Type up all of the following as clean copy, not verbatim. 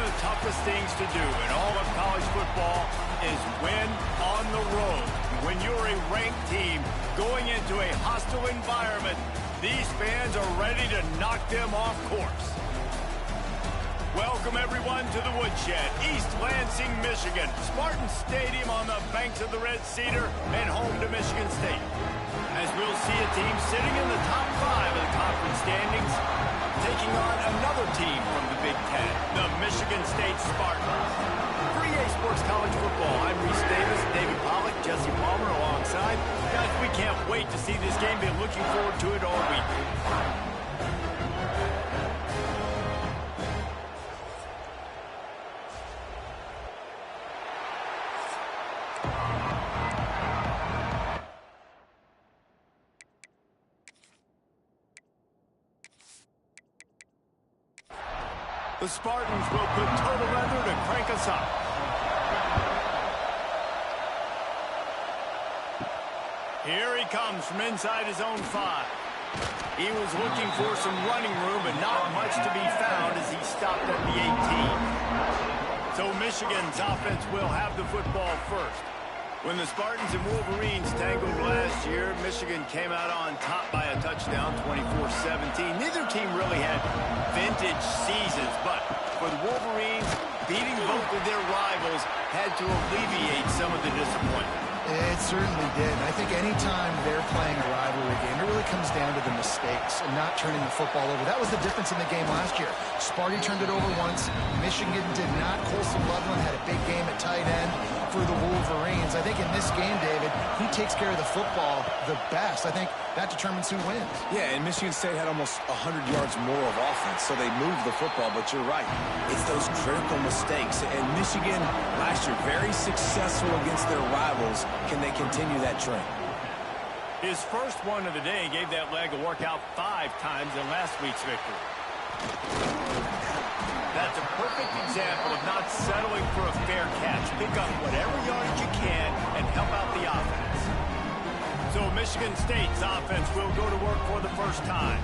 the toughest things to do in all of college football is win on the road. When you're a ranked team going into a hostile environment, these fans are ready to knock them off course. Welcome, everyone, to the Woodshed, East Lansing, Michigan. Spartans Stadium on the banks of the Red Cedar and home to Michigan State. As we'll see a team sitting in the top 5 of the conference standings, taking on another team from the Big Ten, the Michigan State Spartans. For EA Sports College Football, I'm Reese Davis, David Pollack, Jesse Palmer alongside. Guys, we can't wait to see this game. Been looking forward to it all week. The Spartans will put total leather to crank us up. Here he comes from inside his own 5. He was looking for some running room, but not much to be found as he stopped at the 18. So Michigan's offense will have the football first. When the Spartans and Wolverines tangled last year, Michigan came out on top by a touchdown, 24-17. Neither team really had vintage seasons, but for the Wolverines, beating both of their rivals had to alleviate some of the disappointment. It certainly did. I think anytime they're playing a rivalry game, it really comes down to the mistakes and not turning the football over. That was the difference in the game last year. Sparty turned it over once. Michigan did not. Colson Loveland had a big game at tight end for the Wolverines. I think in this game, David, who takes care of the football the best? I think that determines who wins. Yeah, and Michigan State had almost 100 yards more of offense, so they moved the football, but you're right. It's those critical mistakes. And Michigan, last year, very successful against their rivals. Can they continue that trend? His first one of the day gave that leg a workout 5 times in last week's victory. That's a perfect example of not settling for a fair catch. Pick up whatever yardage you can and help out the offense. So Michigan State's offense will go to work for the first time.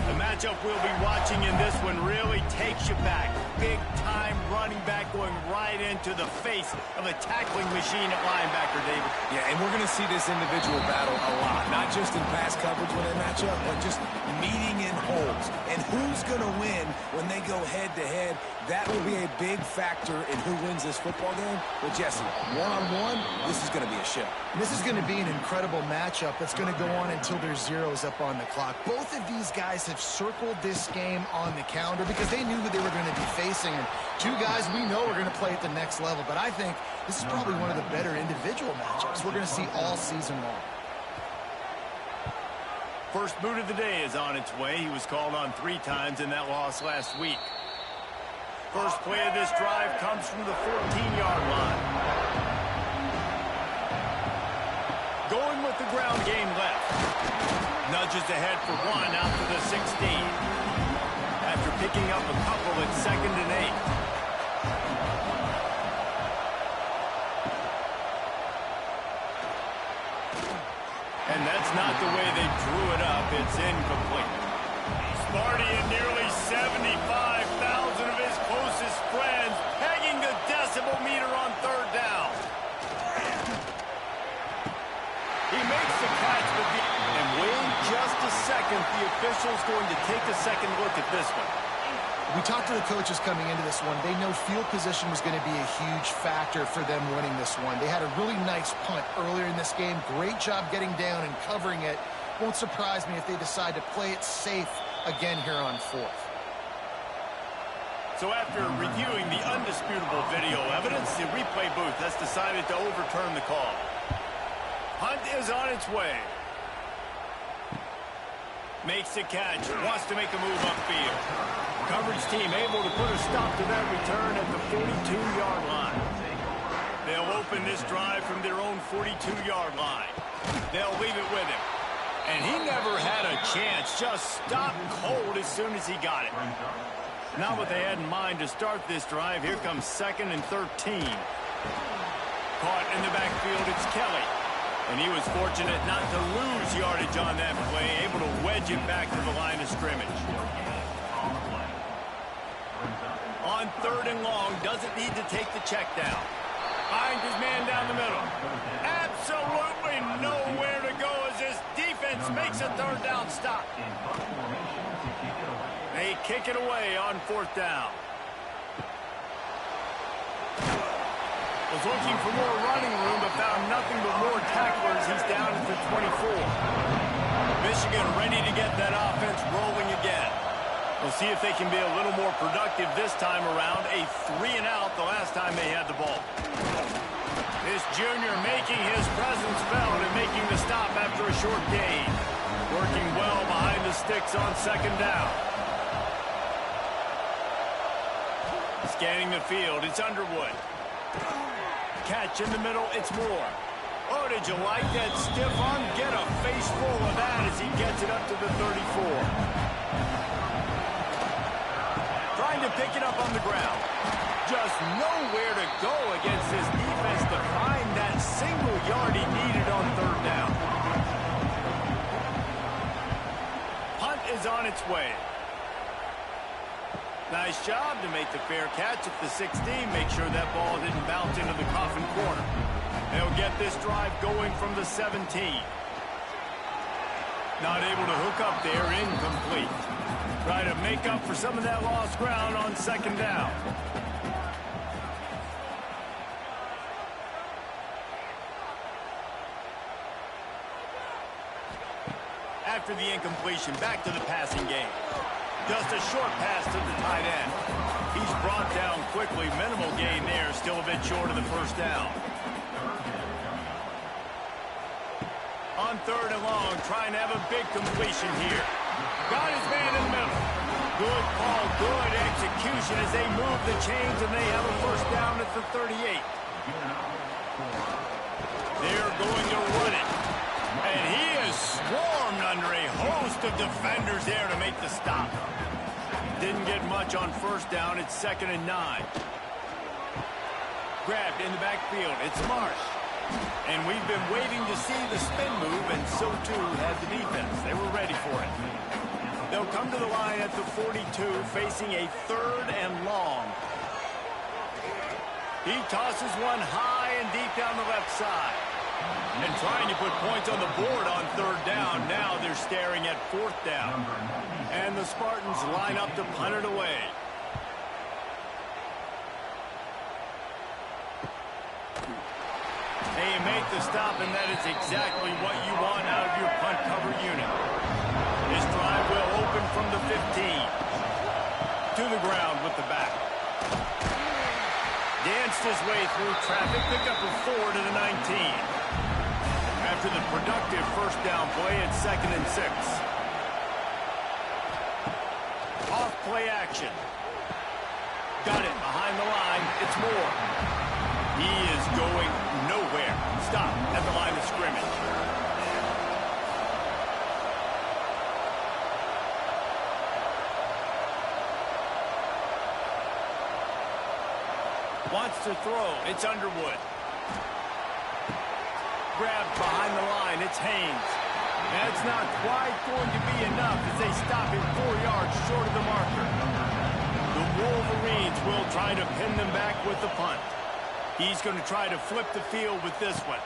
The matchup we'll be watching in this one really takes you back. Big-time running back going right into the face of a tackling machine at linebacker, David. Yeah, and we're going to see this individual battle a lot. Not just in pass coverage when they match up, but just meeting in holes. And who's going to win when they go head-to-head? That will be a big factor in who wins this football game. But, Jesse, one-on-one, this is going to be a show. This is going to be an incredible matchup that's going to go on until there's zeros up on the clock. Both of these guys have circled this game on the calendar because they knew who they were going to be facing. And two guys we know are going to play at the next level. But I think this is probably one of the better individual matchups we're going to see all season long. First boot of the day is on its way. He was called on 3 times in that loss last week. First play of this drive comes from the 14-yard line. Going with the ground game left. Nudges ahead for 1 out to the 16. After picking up a couple at 2nd and 8. And that's not the way they drew it up. It's incomplete. Sparty and nearly 75,000 of his closest friends pegging the decibel meter on 3rd down. He makes the catch, and wait just a second. The official's going to take a second look at this one. We talked to the coaches coming into this one. They know field position was going to be a huge factor for them winning this one. They had a really nice punt earlier in this game. Great job getting down and covering it. Won't surprise me if they decide to play it safe again here on 4th. So after reviewing the undisputable video evidence, the replay booth has decided to overturn the call. Hunt is on its way. Makes the catch. Wants to make a move upfield. Coverage team able to put a stop to that return at the 42-yard line. They'll open this drive from their own 42-yard line. They'll leave it with him. And he never had a chance. Just stopped cold as soon as he got it. Not what they had in mind to start this drive. Here comes 2nd and 13. Caught in the backfield, it's Kelly. And he was fortunate not to lose yardage on that play, able to wedge it back to the line of scrimmage. On On 3rd and long, doesn't need to take the check down. Finds his man down the middle. Absolutely nowhere to go as this defense makes a 3rd down stop. They kick it away on 4th down. Was looking for more running room, but found nothing but more tacklers. He's down at the 24. Michigan ready to get that offense rolling again. We'll see if they can be a little more productive this time around. A 3-and-out the last time they had the ball. This junior making his presence felt and making the stop after a short gain. Working well behind the sticks on 2nd down. Scanning the field, it's Underwood. Catch in the middle, it's Moore. Oh, did you like that stiff arm? Get a face full of that as he gets it up to the 34. Trying to pick it up on the ground. Just nowhere to go against this defense to find that single yard he needed on 3rd down. Punt is on its way. Nice job to make the fair catch at the 16. Make sure that ball didn't bounce into the coffin corner. They'll get this drive going from the 17. Not able to hook up there, incomplete. Try to make up for some of that lost ground on 2nd down. After the incompletion, back to the passing game. Just a short pass to the tight end. He's brought down quickly. Minimal gain there. Still a bit short of the 1st down. On 3rd and long, trying to have a big completion here. Got his man in the middle. Good call, good execution as they move the chains and they have a 1st down at the 38. They're going to run it. And he is swarmed under a host of defenders there to make the stop. Didn't get much on 1st down. It's 2nd and 9. Grabbed in the backfield. It's Marsh. And we've been waiting to see the spin move, and so too had the defense. They were ready for it. They'll come to the line at the 42, facing a 3rd and long. He tosses one high and deep down the left side. And trying to put points on the board on 3rd down. Now they're staring at 4th down. And the Spartans line up to punt it away. They make the stop, and that is exactly what you want out of your punt cover unit. This drive will open from the 15. To the ground with the back. Danced his way through traffic. Pick up a 4 to the 19. After the productive 1st down play, it's 2nd and 6. Off play action. Got it behind the line. It's Moore. He is going nowhere. Stop at the line of scrimmage. Wants to throw. It's Underwood. Grabbed behind the line. It's Haynes. That's not quite going to be enough as they stop him 4 yards short of the marker. The Wolverines will try to pin them back with the punt. He's going to try to flip the field with this one.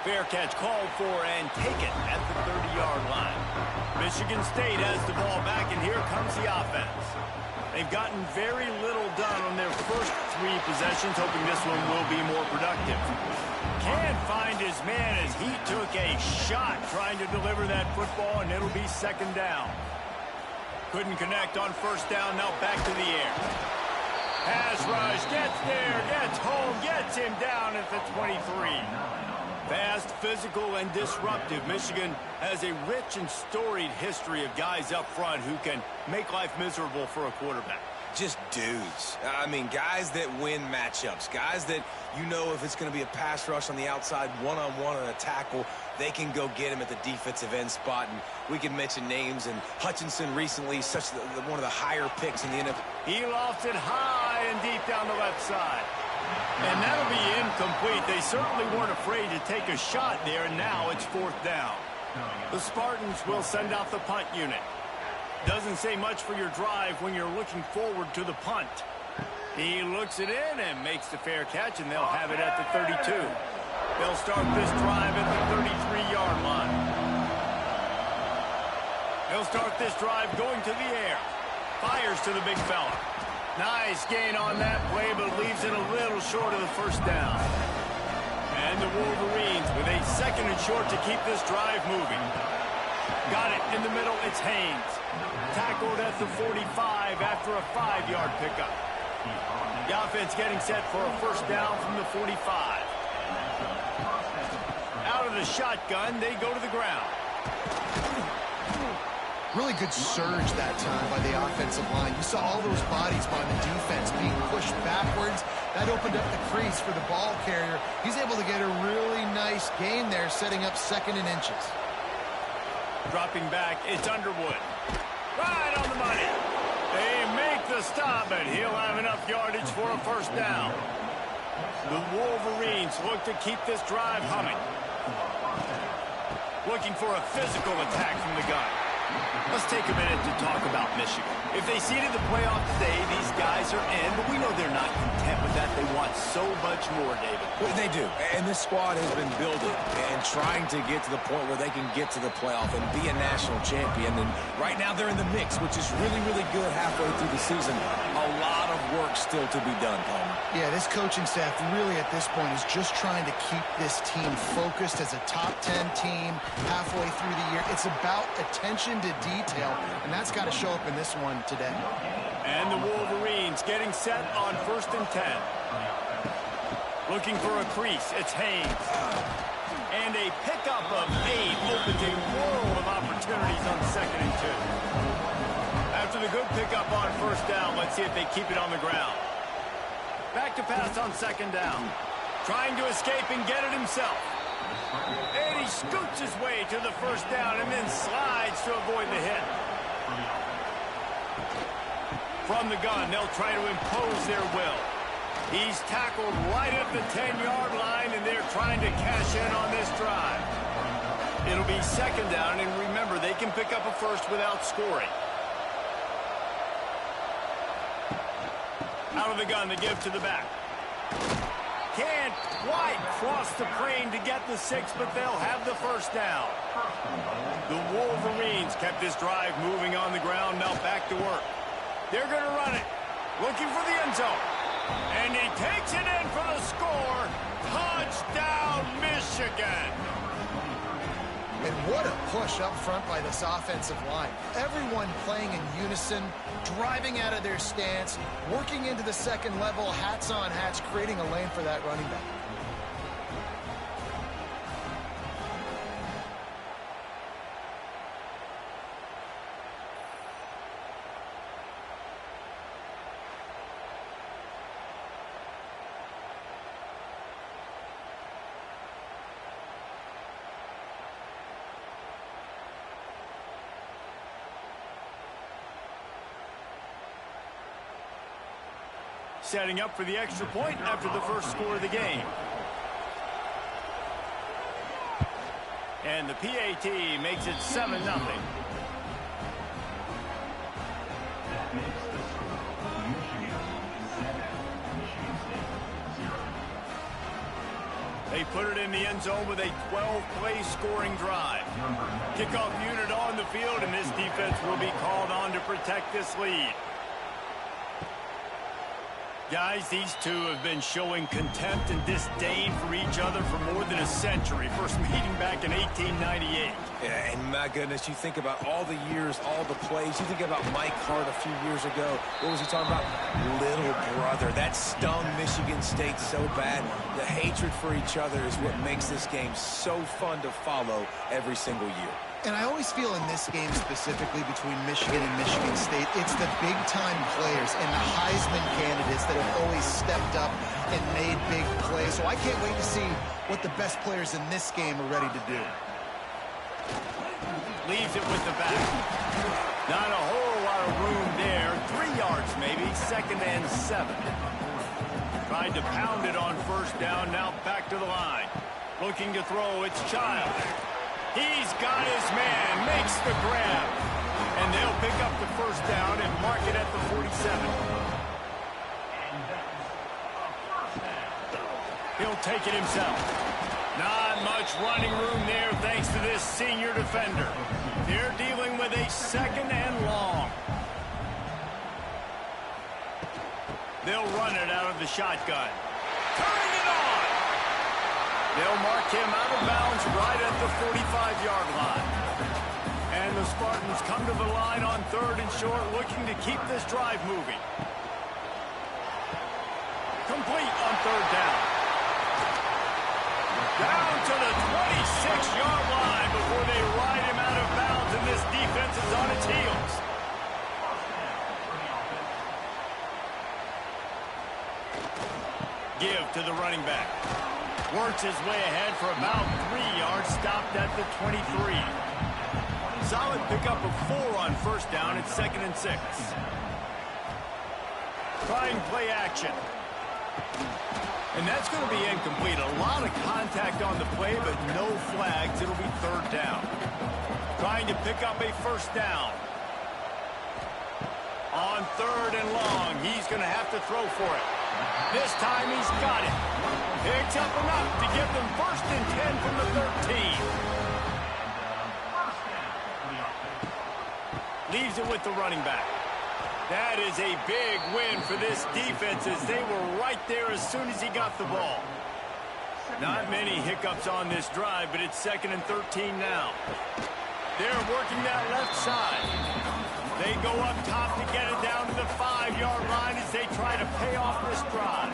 Fair catch called for and taken at the 30-yard line. Michigan State has the ball back, and here comes the offense. They've gotten very little done on their first 3 possessions, hoping this one will be more productive. Can't find his man as he took a shot trying to deliver that football, and it'll be 2nd down. Couldn't connect on 1st down, now back to the air. Pass rush, gets there, gets home, gets him down at the 23. Fast, physical, and disruptive. Michigan has a rich and storied history of guys up front who can make life miserable for a quarterback. Just dudes. I mean, guys that win matchups. Guys that, you know, if it's going to be a pass rush on the outside, one-on-one on a tackle, they can go get him at the defensive end spot. And we can mention names. And Hutchinson recently, one of the higher picks in the NFL. He lofts it high and deep down the left side. And that'll be incomplete. They certainly weren't afraid to take a shot there, and now it's 4th down. The Spartans will send out the punt unit. Doesn't say much for your drive when you're looking forward to the punt. He looks it in and makes the fair catch, and they'll have it at the 32. They'll start this drive at the 33-yard line. They'll start this drive going to the air. Fires to the big fella. Nice gain on that play, but leaves it a little short of the first down. And the Wolverines with a second and short to keep this drive moving. Got it in the middle. It's Haynes. Tackled at the 45 after a 5-yard pickup. The offense getting set for a first down from the 45. Out of the shotgun, they go to the ground. Really good surge that time by the offensive line. You saw all those bodies by the defense being pushed backwards. That opened up the crease for the ball carrier. He's able to get a really nice gain there, setting up second and inches. Dropping back, it's Underwood. Right on the money. They make the stop, and he'll have enough yardage for a first down. The Wolverines look to keep this drive humming. Looking for a physical attack from the gun. Let's take a minute to talk about Michigan. If they seeded the playoff today, these guys are in, but we know they're not content with that. They want so much more, David. Well, they do, and this squad has been building and trying to get to the point where they can get to the playoff and be a national champion. And right now they're in the mix, which is really, really good halfway through the season. A lot of work still to be done, Palmer. Yeah, this coaching staff really at this point is just trying to keep this team focused as a top 10 team halfway through the year. It's about attention to detail, and that's got to show up in this one today. And the Wolverines getting set on 1st and 10. Looking for a crease, it's Haynes. And a pickup of 8 opens a world of opportunities on 2nd and 2. After the good pickup on first down, let's see if they keep it on the ground. Back to pass on 2nd down. Trying to escape and get it himself. And he scoots his way to the first down and then slides to avoid the hit. From the gun, they'll try to impose their will. He's tackled right at the 10-yard line, and they're trying to cash in on this drive. It'll be 2nd down, and remember, they can pick up a first without scoring. Out of the gun, they give to the back. Can't quite cross the plane to get the 6, but they'll have the first down. The Wolverines kept this drive moving on the ground, now back to work. They're going to run it, looking for the end zone. And he takes it in for the score. Touchdown, Michigan. And what a push up front by this offensive line. Everyone playing in unison, driving out of their stance, working into the second level, hats on hats, creating a lane for that running back. Setting up for the extra point after the first score of the game. And the PAT makes it 7-0. They put it in the end zone with a 12-play scoring drive. Kickoff unit on the field, and this defense will be called on to protect this lead. Guys, these two have been showing contempt and disdain for each other for more than a century. First meeting back in 1898. Yeah, and my goodness, you think about all the years, all the plays. You think about Mike Hart a few years ago. What was he talking about? Little brother. That stung Michigan State so bad. The hatred for each other is what makes this game so fun to follow every single year. And I always feel in this game specifically between Michigan and Michigan State, it's the big-time players and the Heisman candidates that have always stepped up and made big plays. So I can't wait to see what the best players in this game are ready to do. Leaves it with the back. Not a whole lot of room there. 3 yards maybe, 2nd and 7. Tried to pound it on first down, now back to the line. Looking to throw, it's Child. He's got his man, makes the grab. And they'll pick up the first down and mark it at the 47. He'll take it himself. Not much running room there thanks to this senior defender. They're dealing with a 2nd and long. They'll run it out of the shotgun. Turning it on! They'll mark him out of bounds right at the 45-yard line. And the Spartans come to the line on 3rd and short, looking to keep this drive moving. Complete on 3rd down. Down to the 26-yard line before they ride him out of bounds, and this defense is on its heels. Give to the running back. Works his way ahead for about 3 yards, stopped at the 23. Solid pickup of 4 on 1st down. It's 2nd and 6. Trying play action. And that's going to be incomplete. A lot of contact on the play, but no flags. It'll be 3rd down. Trying to pick up a 1st down. On 3rd and long, he's going to have to throw for it. This time he's got it. Picks up enough to give them 1st and 10 from the 13. Leaves it with the running back. That is a big win for this defense as they were right there as soon as he got the ball. Not many hiccups on this drive, but it's 2nd and 13 now. They're working that left side. They go up top to get it down to the 5-yard line as they try to pay off this drive.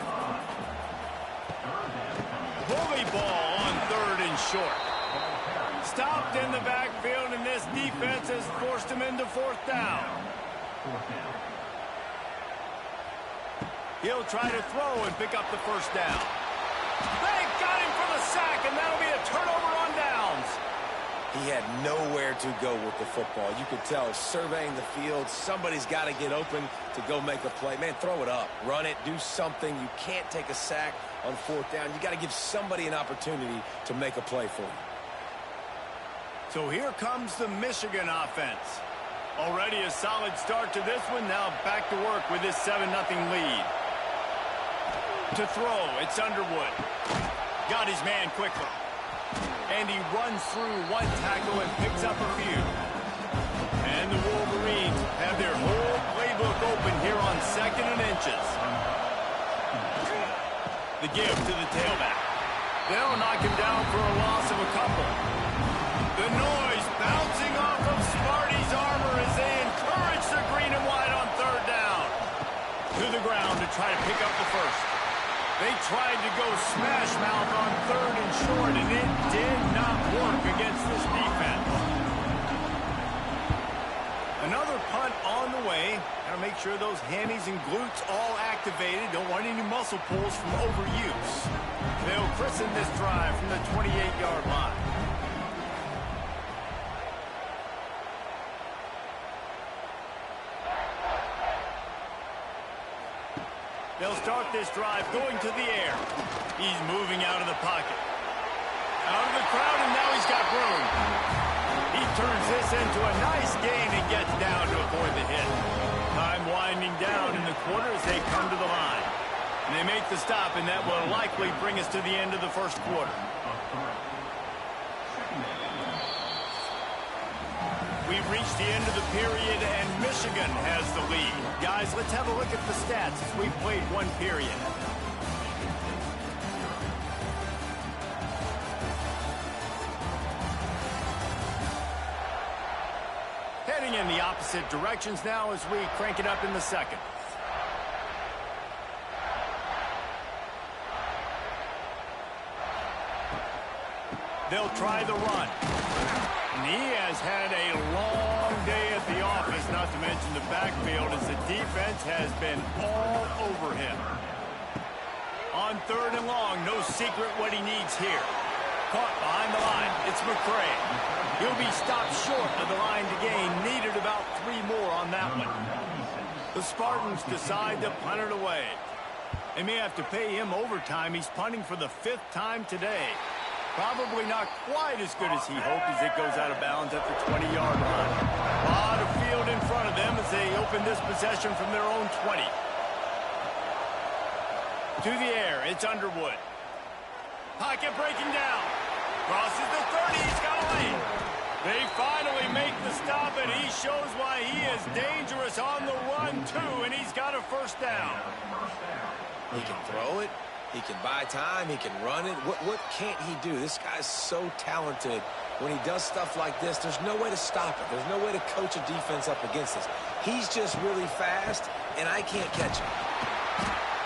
Bully ball on 3rd and short. Stopped in the backfield, and this defense has forced him into 4th down. He'll try to throw and pick up the 1st down. They got him for the sack, and that'll be a turnover on downs. He had nowhere to go with the football. You could tell, surveying the field, somebody's got to get open to go make a play. Man, throw it up, run it, do something. You can't take a sack on 4th down. You got to give somebody an opportunity to make a play for you. So here comes the Michigan offense. Already a solid start to this one. Now back to work with this 7-0 lead. To throw, it's Underwood. Got his man quickly. And he runs through 1 tackle and picks up a few. And the Wolverines have their whole playbook open here on 2nd and inches. The give to the tailback. They'll knock him down for a loss of a couple. The noise bouncing off of Sparty's armor as they encourage the green and white on 3rd down. To the ground to try to pick up the 1st. They tried to go smash mouth on 3rd and short, and it did not work against this defense. Another punt on the way. Got to make sure those hammies and glutes all activated. Don't want any muscle pulls from overuse. They'll christen this drive from the 28-yard line. They'll start this drive going to the air. He's moving out of the pocket. Out of the crowd, and now he's got room. He turns this into a nice gain and gets down to avoid the hit. Time winding down in the quarter as they come to the line. And they make the stop, and that will likely bring us to the end of the 1st quarter. We've reached the end of the period, and Michigan has the lead. Guys, let's have a look at the stats as we've played 1 period. Heading in the opposite directions now as we crank it up in the 2nd. They'll try the run. And he has had a long day at the office, not to mention the backfield, as the defense has been all over him. On 3rd and long, no secret what he needs here. Caught behind the line, it's McCray. He'll be stopped short of the line to gain. Needed about 3 more on that one. The Spartans decide to punt it away. They may have to pay him overtime. He's punting for the 5th time today. Probably not quite as good as he hoped as it goes out of bounds at the 20-yard line. A lot of field in front of them as they open this possession from their own 20. To the air, it's Underwood. Pocket breaking down. Crosses the 30, he's got a lane. They finally make the stop, and he shows why he is dangerous on the run, too, and he's got a first down. He can throw it. He can buy time. He can run it. What can't he do? This guy's so talented. When he does stuff like this, there's no way to stop it. There's no way to coach a defense up against this. He's just really fast, and I can't catch him.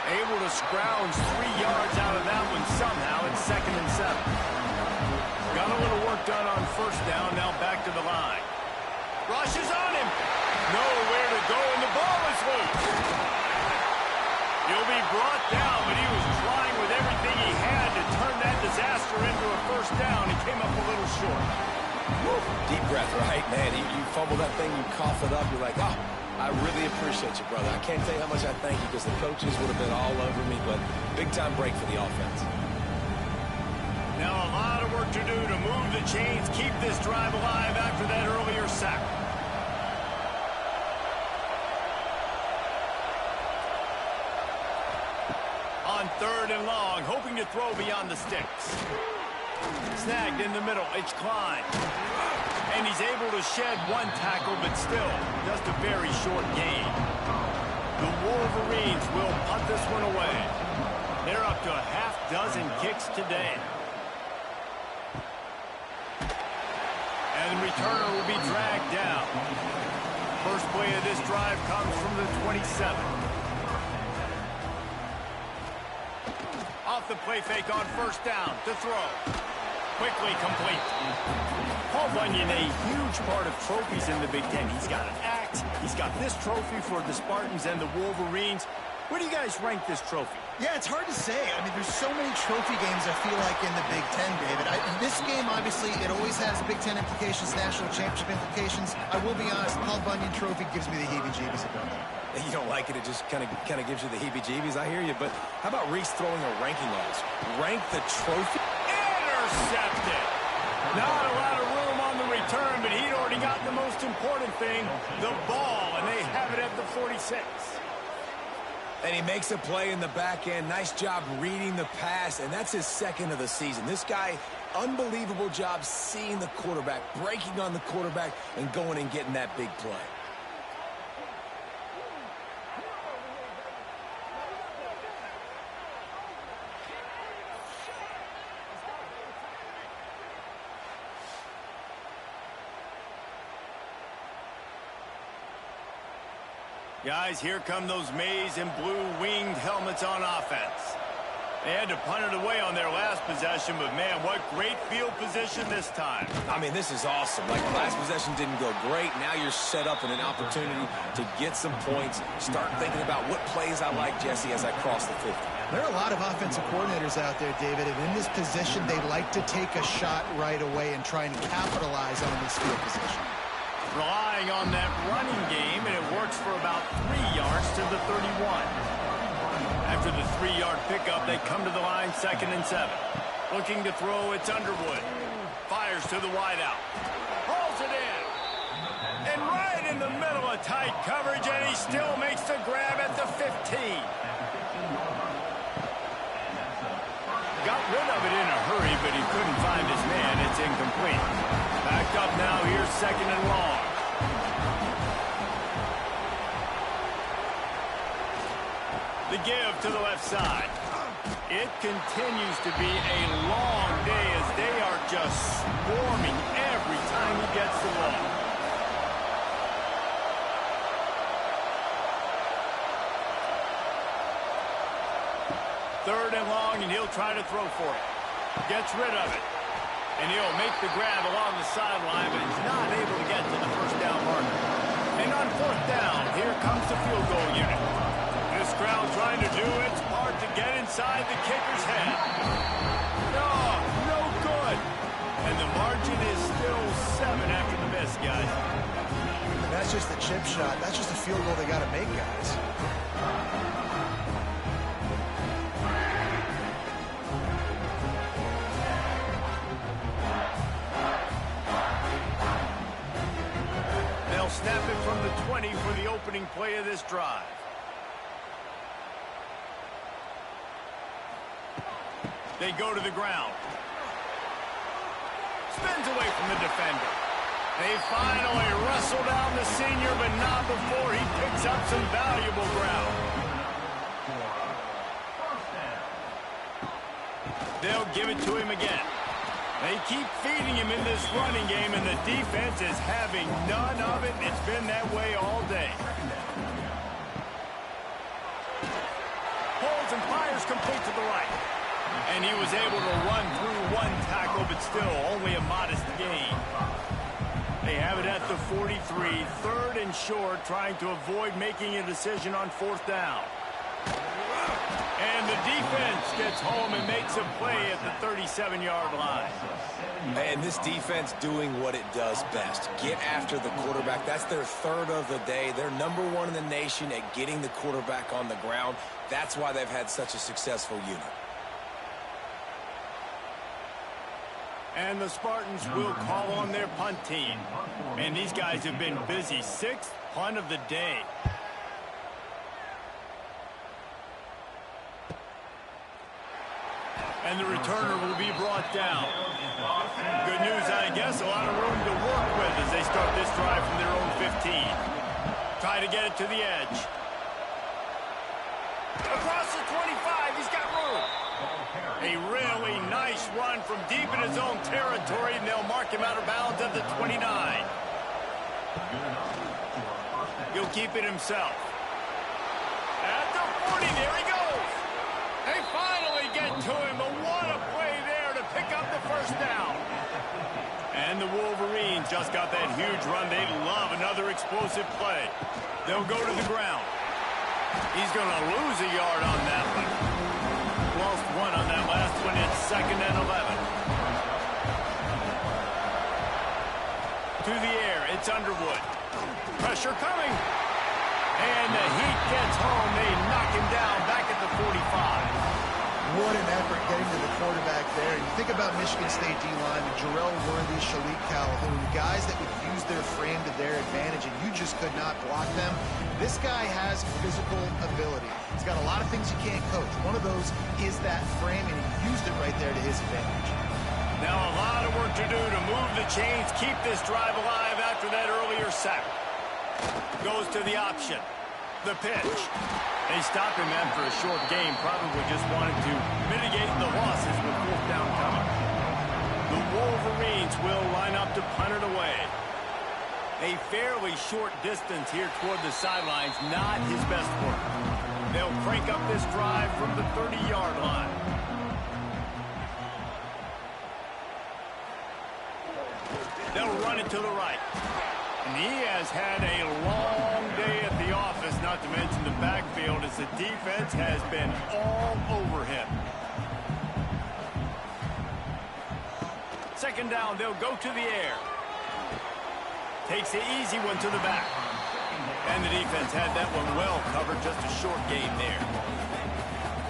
Able to scrounge 3 yards out of that one somehow. It's 2nd and 7. Got a little work done on first down. Now back to the line. Rush is on him. Nowhere to go, and the ball is loose. He'll be brought down, but he was trying with everything he had to turn that disaster into a first down. He came up a little short. Woo. Deep breath, right, man? You fumble that thing, you cough it up, you're like, oh, I really appreciate you, brother. I can't tell you how much I thank you because the coaches would have been all over me, but big-time break for the offense. Now a lot of work to do to move the chains, keep this drive alive after that earlier sack. On 3rd and long, hoping to throw beyond the sticks. Snagged in the middle, it's Klein. And he's able to shed 1 tackle, but still, just a very short gain. The Wolverines will punt this one away. They're up to a half-dozen kicks today. And the returner will be dragged down. First play of this drive comes from the 27. Off the play fake on first down to throw. Quickly complete. Paul Bunyan, a huge part of trophies in the Big Ten. He's got an axe. He's got this trophy for the Spartans and the Wolverines. Where do you guys rank this trophy? Yeah, it's hard to say. I mean, there's so many trophy games, I feel like, in the Big Ten, David. This game, obviously, it always has Big Ten implications, national championship implications. I will be honest, Paul Bunyan Trophy gives me the heebie-jeebies about that. You don't like it, it just kind of gives you the heebie-jeebies. I hear you, but how about Reese throwing a ranking on us? Rank the trophy? Intercepted. Not a lot of room on the return, but he'd already got the most important thing, the ball, and they have it at the 46. And he makes a play in the back end. Nice job reading the pass, and that's his 2nd of the season. This guy, unbelievable job seeing the quarterback, breaking on the quarterback, and going and getting that big play. Guys, here come those maize and blue winged helmets on offense. They had to punt it away on their last possession, but man, what great field position this time. I mean, this is awesome. Like, the last possession didn't go great. Now you're set up in an opportunity to get some points. Start thinking about what plays I like, Jesse, as I cross the 50. There are a lot of offensive coordinators out there, David, and in this position, they like to take a shot right away and try and capitalize on this field position. Relying on that running game, and it works for about 3 yards to the 31. After the 3-yard pickup, they come to the line, 2nd and 7. Looking to throw, it's Underwood. Fires to the wideout. Hauls it in. And right in the middle of tight coverage, and he still makes the grab at the 15. Got rid of it in a hurry, but he couldn't find his man. It's incomplete. Backed up now, here's 2nd and long. The give to the left side. It continues to be a long day as they are just swarming every time he gets the ball. Third and long, and he'll try to throw for it. Gets rid of it. And he'll make the grab along the sideline, but he's not able to get to the first down marker. And on 4th down, here comes the field goal unit. This crowd trying to do its part to get inside the kicker's head. No good. And the margin is still 7 after the miss, guys. That's just the chip shot. That's just a field goal they got to make, guys. Snap it from the 20 for the opening play of this drive. They go to the ground. Spins away from the defender. They finally wrestle down the senior, but not before he picks up some valuable ground. They'll give it to him again. They keep feeding him in this running game, and the defense is having none of it. It's been that way all day. Holds and fires complete to the right. And he was able to run through one tackle, but still only a modest gain. They have it at the 43, third and short, trying to avoid making a decision on fourth down. And the defense gets home and makes a play at the 37-yard line. And this defense doing what it does best. Get after the quarterback. That's their third of the day. They're number one in the nation at getting the quarterback on the ground. That's why they've had such a successful unit. And the Spartans will call on their punt team. And these guys have been busy. Sixth punt of the day. And the returner will be brought down. Good news, I guess. A lot of room to work with as they start this drive from their own 15. Try to get it to the edge. Across the 25, he's got room. A really nice run from deep in his own territory, and they'll mark him out of bounds at the 29. He'll keep it himself. At the 40, there he goes. They finally get to him, but what a play there to pick up the first down. And the Wolverines just got that huge run. They love another explosive play. They'll go to the ground. He's going to lose a yard on that one. Lost one on that last one. It's 2nd and 11. To the air, it's Underwood. Pressure coming. And the Heat gets home. They knock him down back at the 45. What an effort getting to the quarterback there. You think about Michigan State D-line, Jarrell Worthy, Shalik Calhoun, guys that would use their frame to their advantage, and you just could not block them. This guy has physical ability. He's got a lot of things you can't coach. One of those is that frame, and he used it right there to his advantage. Now a lot of work to do to move the chains, keep this drive alive after that earlier sack. Goes to the option. The pitch. They stop him after a short game, probably just wanted to mitigate the losses with fourth down coming. The Wolverines will line up to punt it away. A fairly short distance here toward the sidelines, not his best work. They'll crank up this drive from the 30-yard line. They'll run it to the right. And he has had a long day at the office, not to mention the backfield, as the defense has been all over him. Second down, they'll go to the air. Takes the easy one to the back. And the defense had that one well covered, just a short gain there.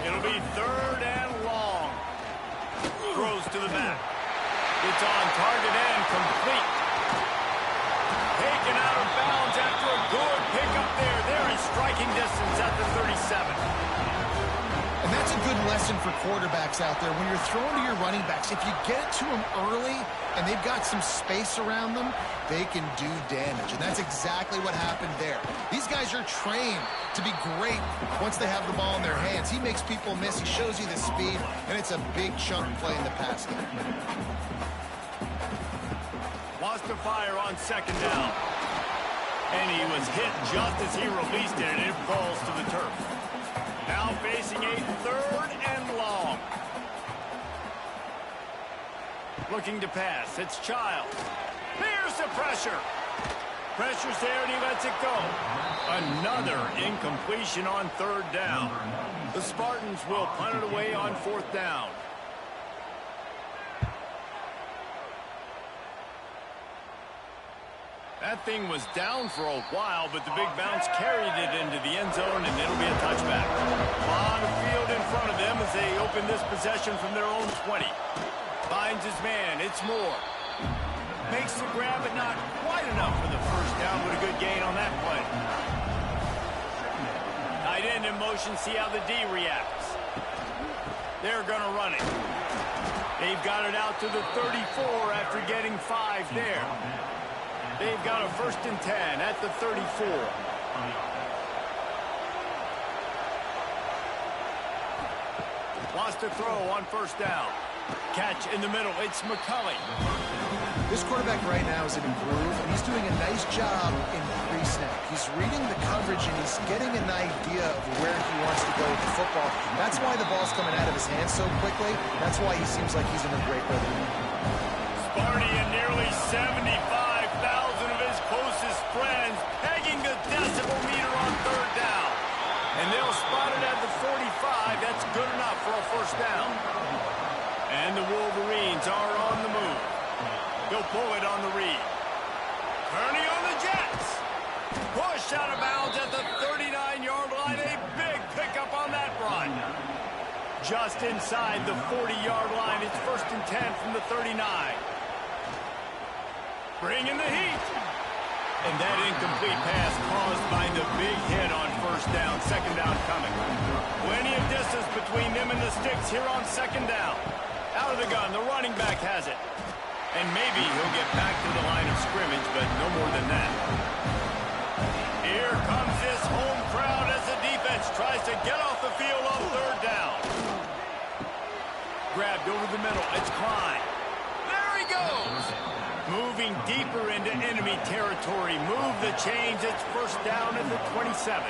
It'll be 3rd and long. Throws to the back. It's on target and complete. Taken out of bounds after a good pickup there. They're in striking distance at the 37. And that's a good lesson for quarterbacks out there. When you're throwing to your running backs, if you get it to them early and they've got some space around them, they can do damage. And that's exactly what happened there. These guys are trained to be great once they have the ball in their hands. He makes people miss. He shows you the speed, and it's a big chunk play in the pass game. Wants to fire on second down. And he was hit just as he released it, and it falls to the turf. Now facing a 3rd and long. Looking to pass. It's Childs. Here's the pressure. Pressure's there, and he lets it go. Another incompletion on 3rd down. The Spartans will punt it away on 4th down. That thing was down for a while, but the big bounce carried it into the end zone, and it'll be a touchback. A lot of field in front of them as they open this possession from their own 20. Finds his man. It's Moore. Makes the grab, but not quite enough for the first down, but a good gain on that play. Tight end in motion. See how the D reacts. They're going to run it. They've got it out to the 34 after getting 5 there. They've got a 1st and 10 at the 34. Wants to throw on 1st down. Catch in the middle. It's McCulley. This quarterback right now is in a groove, and he's doing a nice job in pre-snap. He's reading the coverage, and he's getting an idea of where he wants to go with the football. That's why the ball's coming out of his hands so quickly. That's why he seems like he's in a great rhythm. Sparty and nearly 75,000 of his closest friends pegging the decibel meter on 3rd down. And they'll spot it at the 45. That's good enough for a 1st down. And the Wolverines are on the move. He'll pull it on the read. Kearney on the Jets. Push out of bounds at the 39-yard line. A big pickup on that run. Just inside the 40-yard line. It's 1st and 10 from the 39. Bringing the heat. And that incomplete pass caused by the big hit on 1st down. 2nd down coming. Plenty of distance between them and the sticks here on 2nd down. Out of the gun, the running back has it. And maybe he'll get back to the line of scrimmage, but no more than that. Here comes this home crowd as the defense tries to get off the field on 3rd down. Grabbed over the middle. It's Klein. There he goes. Moving deeper into enemy territory. Move the chains. It's 1st down at the 27.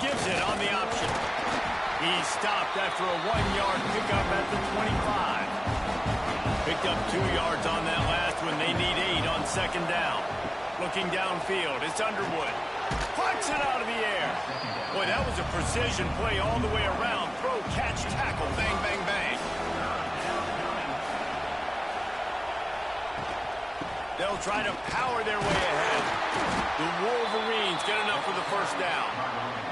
Gives it on the option. He's stopped after a 1-yard pickup at the 25. Picked up 2 yards on that last one. They need 8 on 2nd down. Looking downfield, it's Underwood. Puts it out of the air. Boy, that was a precision play all the way around. Throw, catch, tackle, bang, bang, bang. They'll try to power their way ahead. The Wolverines get enough for the 1st down.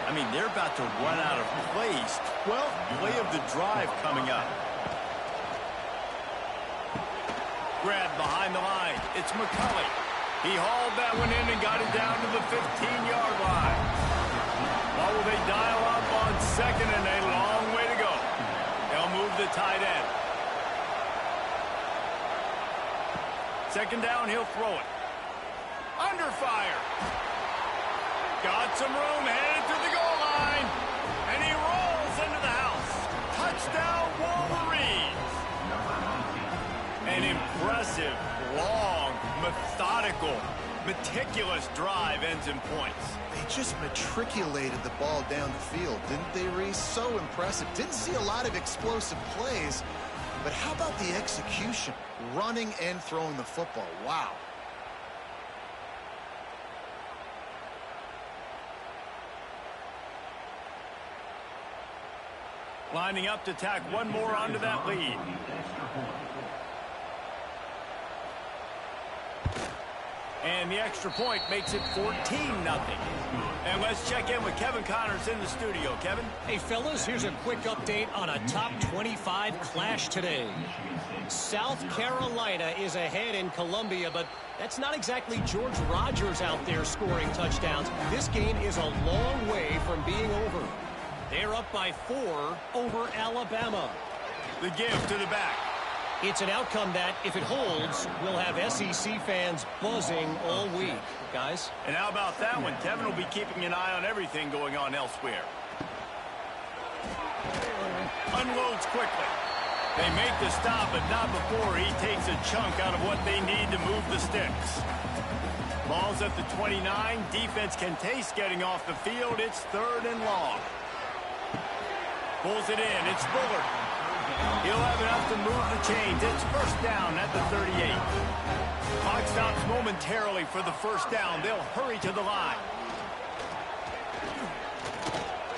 I mean, they're about to run out of plays. 12th play of the drive coming up. Grab behind the line. It's McCulley. He hauled that one in and got it down to the 15-yard line. Now will they dial up on 2nd and a long way to go. They'll move the tight end. 2nd down, he'll throw it. Under fire. Got some room, headed to the goal line. And he rolls into the house. Touchdown, Wolverines. An impressive, long, methodical, meticulous drive ends in points. They just matriculated the ball down the field, didn't they, Reese? So impressive. Didn't see a lot of explosive plays, but how about the execution? Running and throwing the football. Wow. Lining up to tack one more onto that lead. And the extra point makes it 14-0. And let's check in with Kevin Connors in the studio. Kevin? Hey, fellas, here's a quick update on a top 25 clash today. South Carolina is ahead in Columbia, but that's not exactly George Rogers out there scoring touchdowns. This game is a long way from being over. They're up by 4 over Alabama. The give to the back. It's an outcome that, if it holds, will have SEC fans buzzing all week. Guys? And how about that one? Kevin will be keeping an eye on everything going on elsewhere. Unloads quickly. They make the stop, but not before he takes a chunk out of what they need to move the sticks. Ball's at the 29. Defense can taste getting off the field. It's 3rd and long. Pulls it in. It's Bullard. He'll have enough to move the chains. It's 1st down at the 38. Clock stops momentarily for the 1st down. They'll hurry to the line.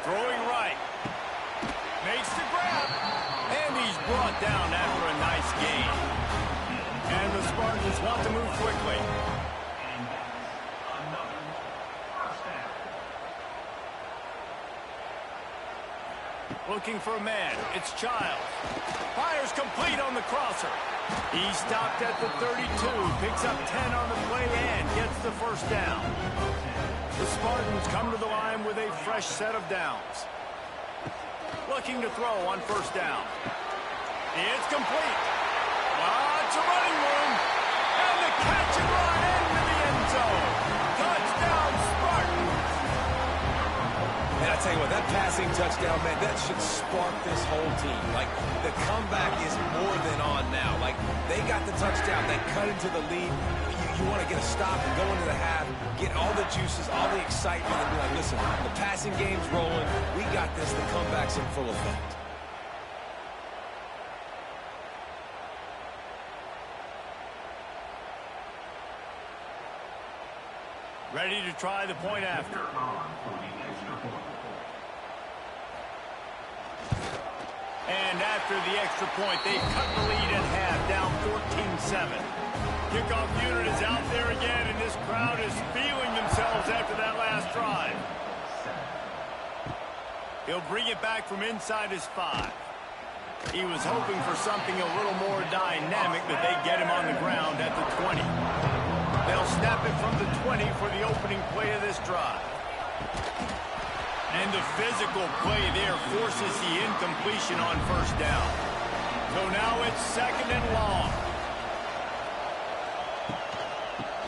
Throwing right. Makes the grab. And he's brought down after a nice gain. And the Spartans want to move quickly. Looking for a man. It's Childs. Fires complete on the crosser. He stopped at the 32. Picks up 10 on the play and gets the 1st down. The Spartans come to the line with a fresh set of downs. Looking to throw on 1st down. It's complete. Lots of running room. And the catch and run into the end zone. Touchdown, Spartans. And I tell you what, that passing touchdown, man, that should spark this whole team. Like, the comeback is more than on now. Like, they got the touchdown. They cut into the lead. You want to get a stop and go into the half, get all the juices, all the excitement, and be like, listen, the passing game's rolling. We got this. The comeback's in full effect. Ready to try the point after. And after the extra point, they cut the lead at half, down 14-7. Kickoff unit is out there again, and this crowd is feeling themselves after that last drive. He'll bring it back from inside his 5. He was hoping for something a little more dynamic, but they get him on the ground at the 20. They'll snap it from the 20 for the opening play of this drive. And the physical play there forces the incompletion on first down. So now it's second and long.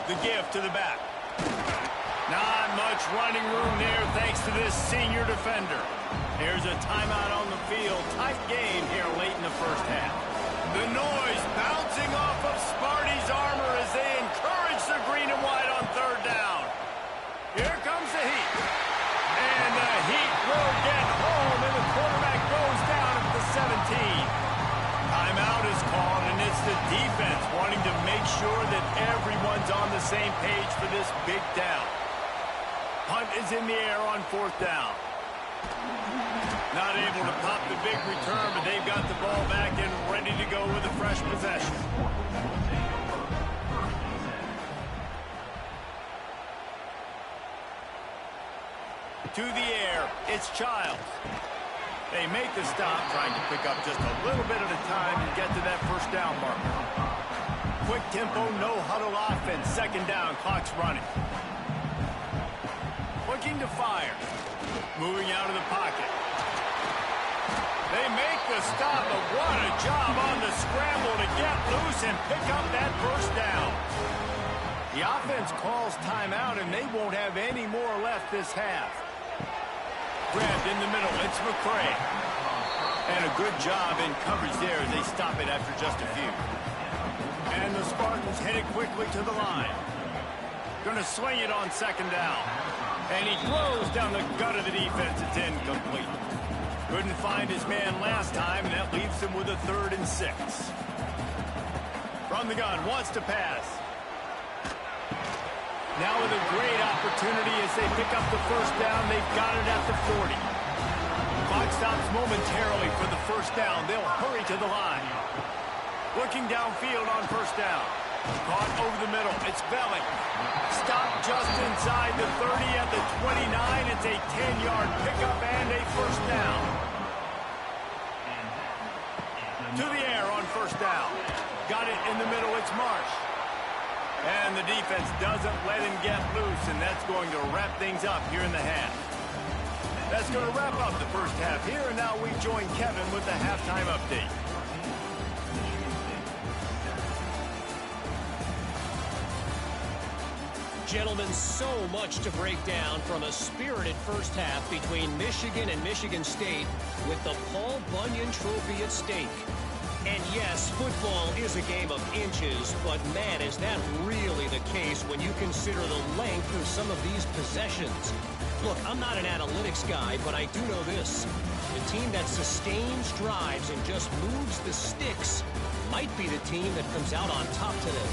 The give to the back. Not much running room there thanks to this senior defender. Here's a timeout on the field. Tight game here late in the first half. The noise bouncing off of Sparty's armor as they encourage the green and white on third down. Here comes the heat. And the heat will get home, and the quarterback goes down at the 17. Timeout is called, and it's the defense wanting to make sure that everyone's on the same page for this big down. Punt is in the air on fourth down. Not able to pop the big return, but they've got the ball back and ready to go with a fresh possession. To the air, it's Childs. They make the stop, trying to pick up just a little bit at a time and get to that first down marker. Quick tempo, no huddle offense. Second down, clock's running. Looking to fire. Moving out of the pocket. They make the stop, but what a job on the scramble to get loose and pick up that first down. The offense calls timeout, and they won't have any more left this half. Grabbed in the middle, it's McCray. And a good job in coverage there as they stop it after just a few. And the Spartans headed quickly to the line. Gonna swing it on second down. And he throws down the gut of the defense. It's incomplete. Couldn't find his man last time, and that leaves him with a 3rd and 6. From the gun, wants to pass. Now with a great opportunity as they pick up the first down. They've got it at the 40. Clock stops momentarily for the first down. They'll hurry to the line. Looking downfield on first down. Caught over the middle. It's Belling. Stopped just inside the 30 at the 29. It's a 10-yard pickup and a first down. To the air on first down. Got it in the middle. It's Marsh. And the defense doesn't let him get loose, and that's going to wrap things up here in the half. That's going to wrap up the first half here, and now we join Kevin with the halftime update. Gentlemen, so much to break down from a spirited first half between Michigan and Michigan State with the Paul Bunyan Trophy at stake. And yes, football is a game of inches, but man, is that really the case when you consider the length of some of these possessions. Look, I'm not an analytics guy, but I do know this. The team that sustains drives and just moves the sticks might be the team that comes out on top today.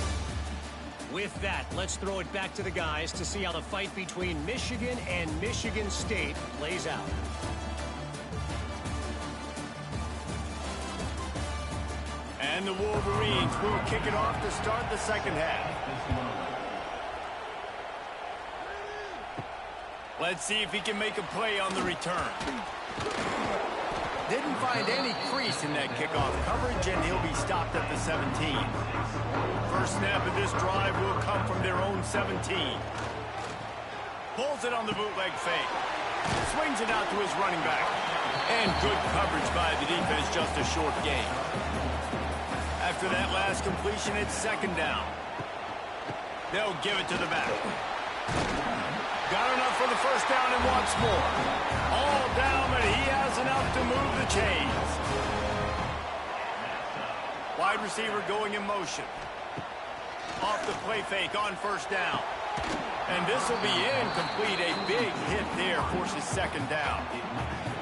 With that, let's throw it back to the guys to see how the fight between Michigan and Michigan State plays out. And the Wolverines will kick it off to start the second half. Let's see if he can make a play on the return. Didn't find any crease in that kickoff coverage, and he'll be stopped at the 17. First snap of this drive will come from their own 17. Pulls it on the bootleg fake. Swings it out to his running back. And good coverage by the defense, just a short gain. After that last completion, it's second down. They'll give it to the back. Got enough for the first down and wants more. All down, but he has enough to move the chains. Wide receiver going in motion. Off the play fake on first down. And this will be incomplete. A big hit there forces second down.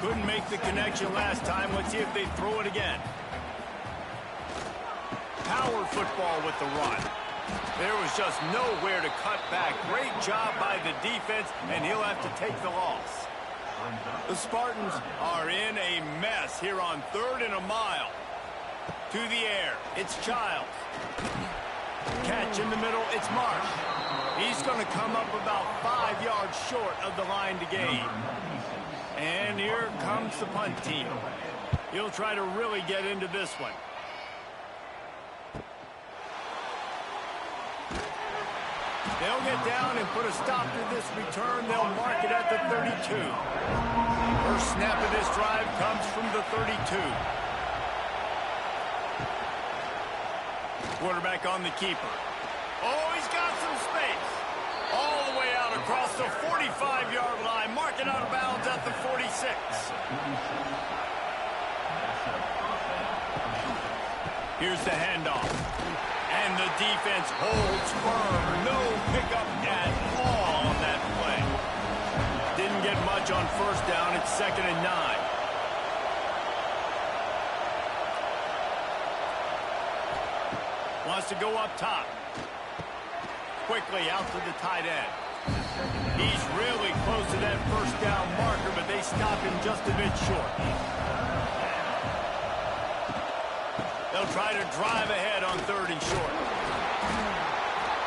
Couldn't make the connection last time. Let's see if they throw it again. Power football with the run. There was just nowhere to cut back. Great job by the defense, and he'll have to take the loss. The Spartans are in a mess here on 3rd and a mile. To the air, it's Childs. Catch in the middle, it's Marsh. He's going to come up about 5 yards short of the line to gain. And here comes the punt team. He'll try to really get into this one. They'll get down and put a stop to this return. They'll mark it at the 32. First snap of this drive comes from the 32. Quarterback on the keeper. Oh, he's got some space. All the way out across the 45-yard line. Mark it out of bounds at the 46. Here's the handoff. And the defense holds firm. No pickup at all on that play. Didn't get much on first down. It's 2nd and 9. Wants to go up top. Quickly out to the tight end. He's really close to that first down marker, but they stop him just a bit short. They'll try to drive ahead on 3rd and short.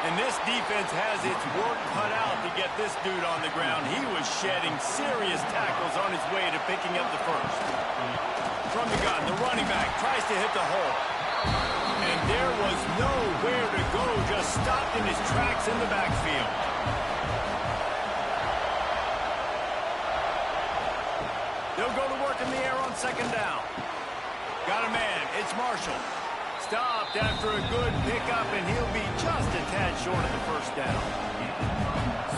And this defense has its work cut out to get this dude on the ground. He was shedding serious tackles on his way to picking up the first. From the gun, the running back tries to hit the hole. And there was nowhere to go, just stopped in his tracks in the backfield. They'll go to work in the air on 2nd down. Got a man, it's Marshall. Stopped after a good pickup, and he'll be just a tad short of the first down.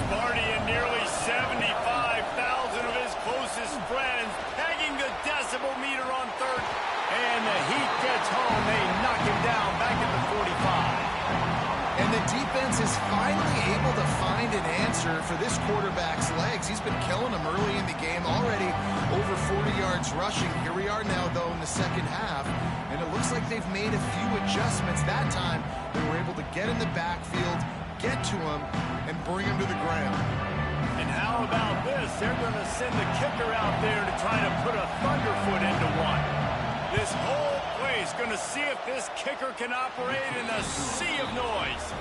Sparty and nearly 75,000 of his closest friends pegging the decibel meter on 3rd. And the heat gets home. They knock him down back at the 45. And the defense is finally able to find an answer for this quarterback's legs. He's been killing them early in the game, already over 40 yards rushing. Here we are now, though, in the second half. And it looks like they've made a few adjustments. That time, they were able to get in the backfield, get to him, and bring him to the ground. And how about this? They're going to send the kicker out there to try to put a thunderfoot into one. This whole place going to see if this kicker can operate in a sea of noise.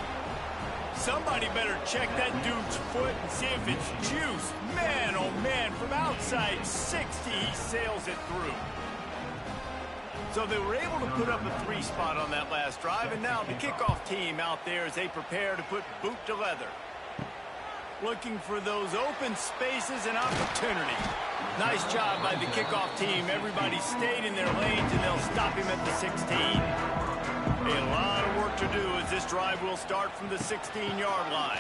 Somebody better check that dude's foot and see if it's juice. Man, oh man, from outside 60, he sails it through. So they were able to put up a 3 spot on that last drive, and now the kickoff team out there as they prepare to put boot to leather. Looking for those open spaces and opportunity. Nice job by the kickoff team. Everybody stayed in their lanes, and they'll stop him at the 16. A lot of work to do as this drive will start from the 16-yard line.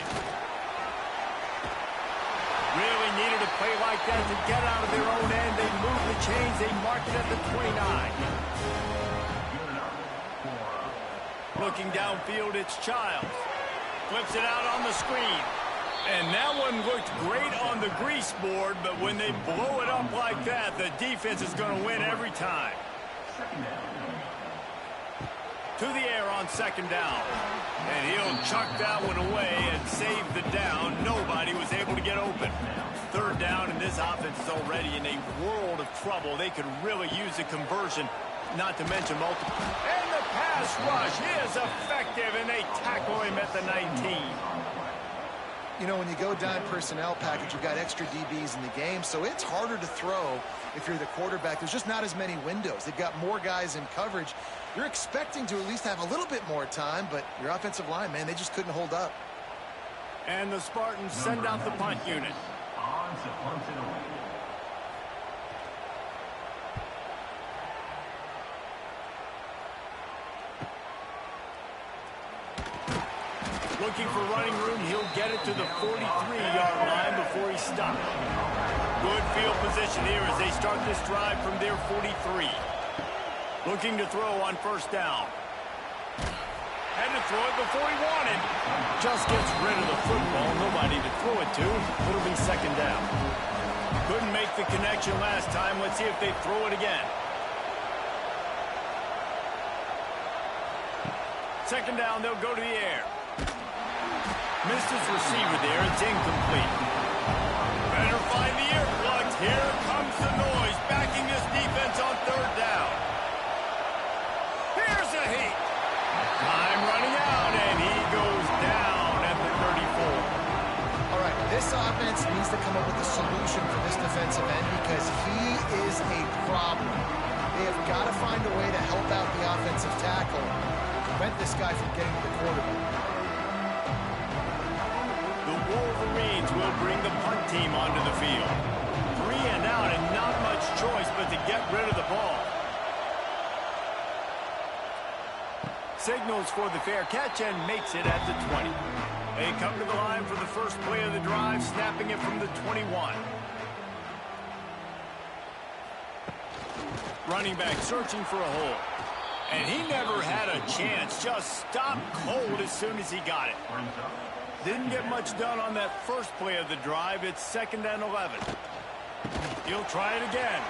Really needed a play like that to get out of their own end. They move the chains. They mark it at the 29. Looking downfield, it's Childs. Flips it out on the screen. And that one looked great on the grease board, but when they blow it up like that, the defense is going to win every time. To the air on 2nd down. And he'll chuck that one away and save the down. Nobody was able to get open. 3rd down, and this offense is already in a world of trouble. They could really use a conversion, not to mention multiple. And the pass rush is effective, and they tackle him at the 19. You know, when you go dime personnel package, you've got extra DBs in the game, so it's harder to throw if you're the quarterback. There's just not as many windows. They've got more guys in coverage. You're expecting to at least have a little bit more time, but your offensive line, man, they just couldn't hold up. And the Spartans send out the punt unit. Looking for running room, he'll get it to the 43-yard line before he stops. Good field position here as they start this drive from their 43. Looking to throw on first down. Had to throw it before he wanted. Just gets rid of the football. Nobody to throw it to. It'll be second down. Couldn't make the connection last time. Let's see if they throw it again. Second down, they'll go to the air. Missed his receiver there. It's incomplete. Better find the earplugs. Here comes the noise. Backing this defense on third down. Here's a heat. Time running out, and he goes down at the 34. All right, this offense needs to come up with a solution for this defensive end because he is a problem. They have got to find a way to help out the offensive tackle, prevent this guy from getting to the quarterback. The Wolverines will bring the punt team onto the field. 3 and out and not much choice but to get rid of the ball. Signals for the fair catch and makes it at the 20. They come to the line for the first play of the drive, snapping it from the 21. Running back searching for a hole. And he never had a chance. Just stopped cold as soon as he got it. Didn't get much done on that first play of the drive. It's second and 11. He'll try it again.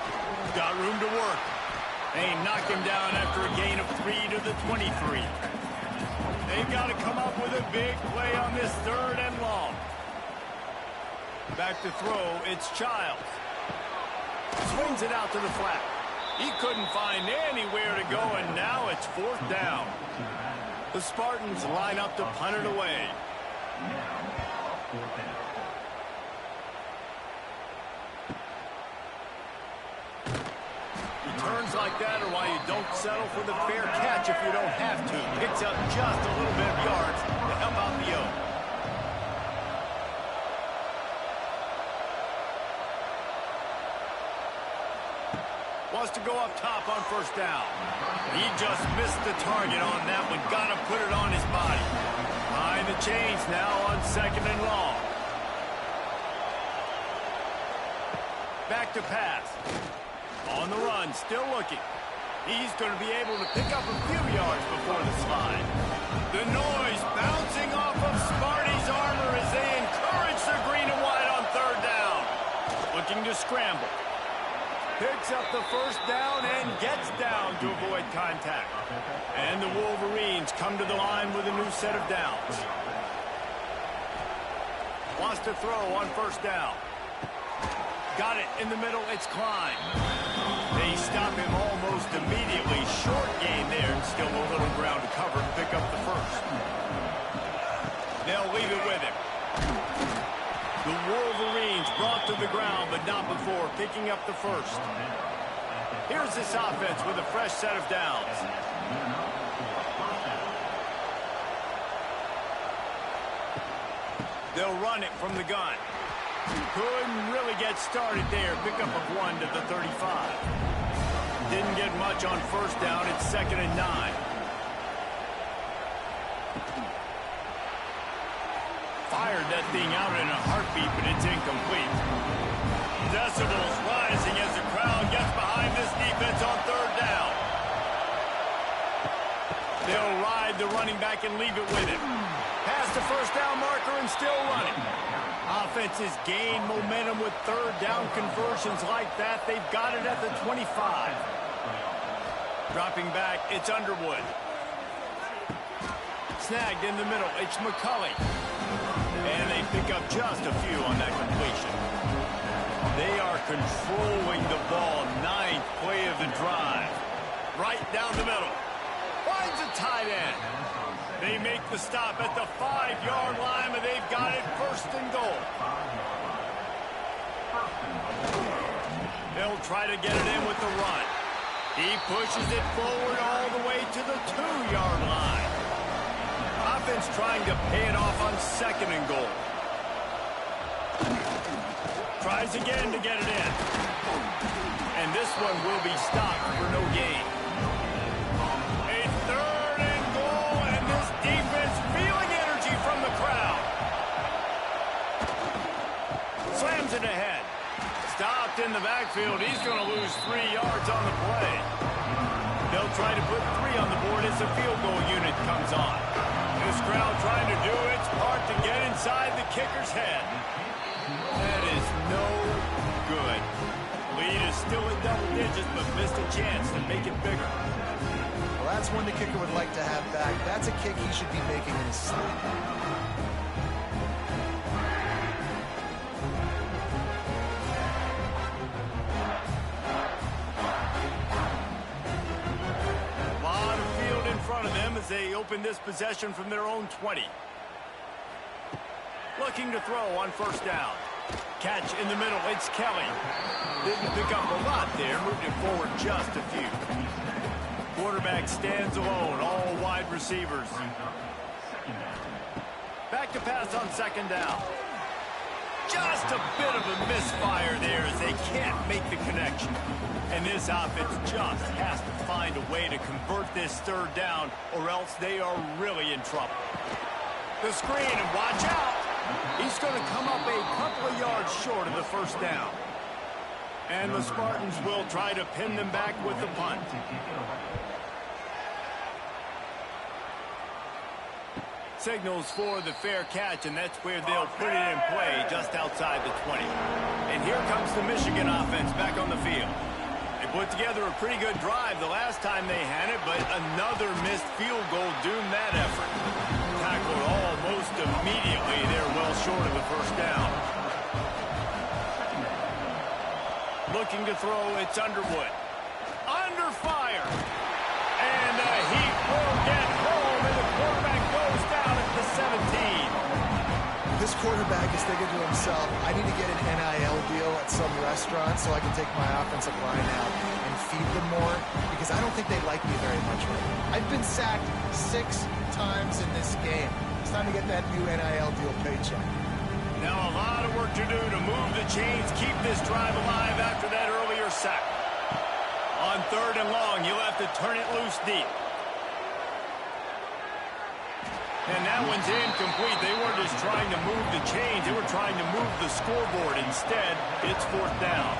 Got room to work. They knock him down after a gain of 3 to the 23. They've got to come up with a big play on this third and long. Back to throw, it's Childs. Swings it out to the flat. He couldn't find anywhere to go, and now it's fourth down. The Spartans line up to punt it away. Turns like that are why you don't settle for the fair catch if you don't have to. Picks up just a little bit of yards to help out the O. Wants to go up top on first down. He just missed the target on that one. Got to put it on his body. Behind the chains now on second and long. Back to pass. On the run, still looking. He's going to be able to pick up a few yards before the slide. The noise bouncing off of Sparty's armor as they encourage the green and white on third down. Looking to scramble. Picks up the first down and gets down to avoid contact. And the Wolverines come to the line with a new set of downs. Wants to throw on first down. Got it in the middle, it's Klein. They stop him almost immediately. Short gain there, and still a little ground to cover to pick up the first. They'll leave it with him. The Wolverines brought to the ground, but not before picking up the first. Here's this offense with a fresh set of downs. They'll run it from the gun. Couldn't really get started there. Pick up of 1 to the 35. Didn't get much on first down. It's second and 9. Fired that thing out in a heartbeat, but it's incomplete. Decibels rising as the crowd gets behind this defense on third down. They'll ride the running back and leave it with him. Past the first down marker and still running. Offenses gain momentum with third down conversions like that. They've got it at the 25. Dropping back, it's Underwood. Snagged in the middle, it's McCulley. And they pick up just a few on that completion. They are controlling the ball. 9th play of the drive. Right down the middle. Finds a tight end. They make the stop at the 5-yard line, and they've got it first and goal. They'll try to get it in with the run. He pushes it forward all the way to the 2-yard line. Offense trying to pay it off on second and goal. Tries again to get it in. And this one will be stopped for no gain. A third and goal, and this defense in the backfield. He's going to lose 3 yards on the play. They'll try to put 3 on the board as the field goal unit comes on. This crowd trying to do its part to get inside the kicker's head. That is no good. Lead is still in double digits, but missed a chance to make it bigger. Well, that's one the kicker would like to have back. That's a kick he should be making in his sleep. As they open this possession from their own 20. Looking to throw on first down. Catch in the middle. It's Kelly. Didn't pick up a lot there. Moved it forward just a few. Quarterback stands alone. All wide receivers. Back to pass on second down. Just a bit of a misfire there as they can't make the connection. And this offense just has to find a way to convert this third down, or else they are really in trouble. The screen, and watch out! He's going to come up a couple of yards short of the first down. And the Spartans will try to pin them back with the punt. Signals for the fair catch, and that's where they'll put it in play, just outside the 20. And here comes the Michigan offense back on the field. They put together a pretty good drive the last time they had it, but another missed field goal doomed that effort. Tackled almost immediately. They're well short of the first down. Looking to throw, it's Underwood. Under fire. And the Heat will get home, and the quarterback goes down at the 17. This quarterback is thinking to himself, I need to get an NIL deal at some restaurant so I can take my offensive line out and feed them more, because I don't think they like me very much right now. I've been sacked 6 times in this game. It's time to get that new NIL deal paycheck. Now a lot of work to do to move the chains, keep this drive alive after that earlier sack. On third and long, you'll have to turn it loose deep. And that one's incomplete. They weren't just trying to move the chains. They were trying to move the scoreboard. Instead, it's fourth down.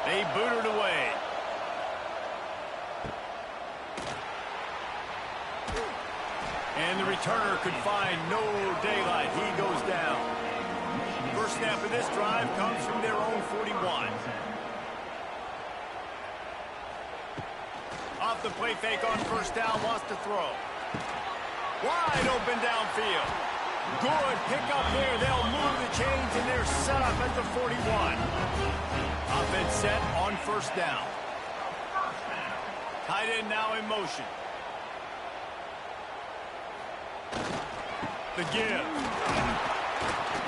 They boot it away. And the returner could find no daylight. He goes down. First snap of this drive comes from their own 41. Off the play fake on first down, lost to throw. Wide open downfield. Good pickup there. They'll move the chains, and they're set up at the 41. Offense set on first down. Tight end now in motion. The give.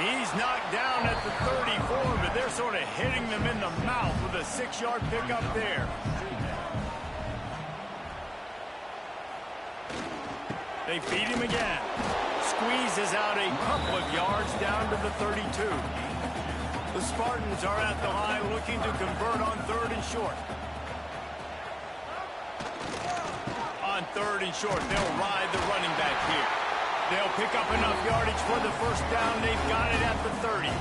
He's knocked down at the 34, but they're sort of hitting them in the mouth with a 6-yard pickup there. They feed him again. Squeezes out a couple of yards down to the 32. The Spartans are at the line looking to convert on third and short. On third and short, they'll ride the running back here. They'll pick up enough yardage for the first down. They've got it at the 30.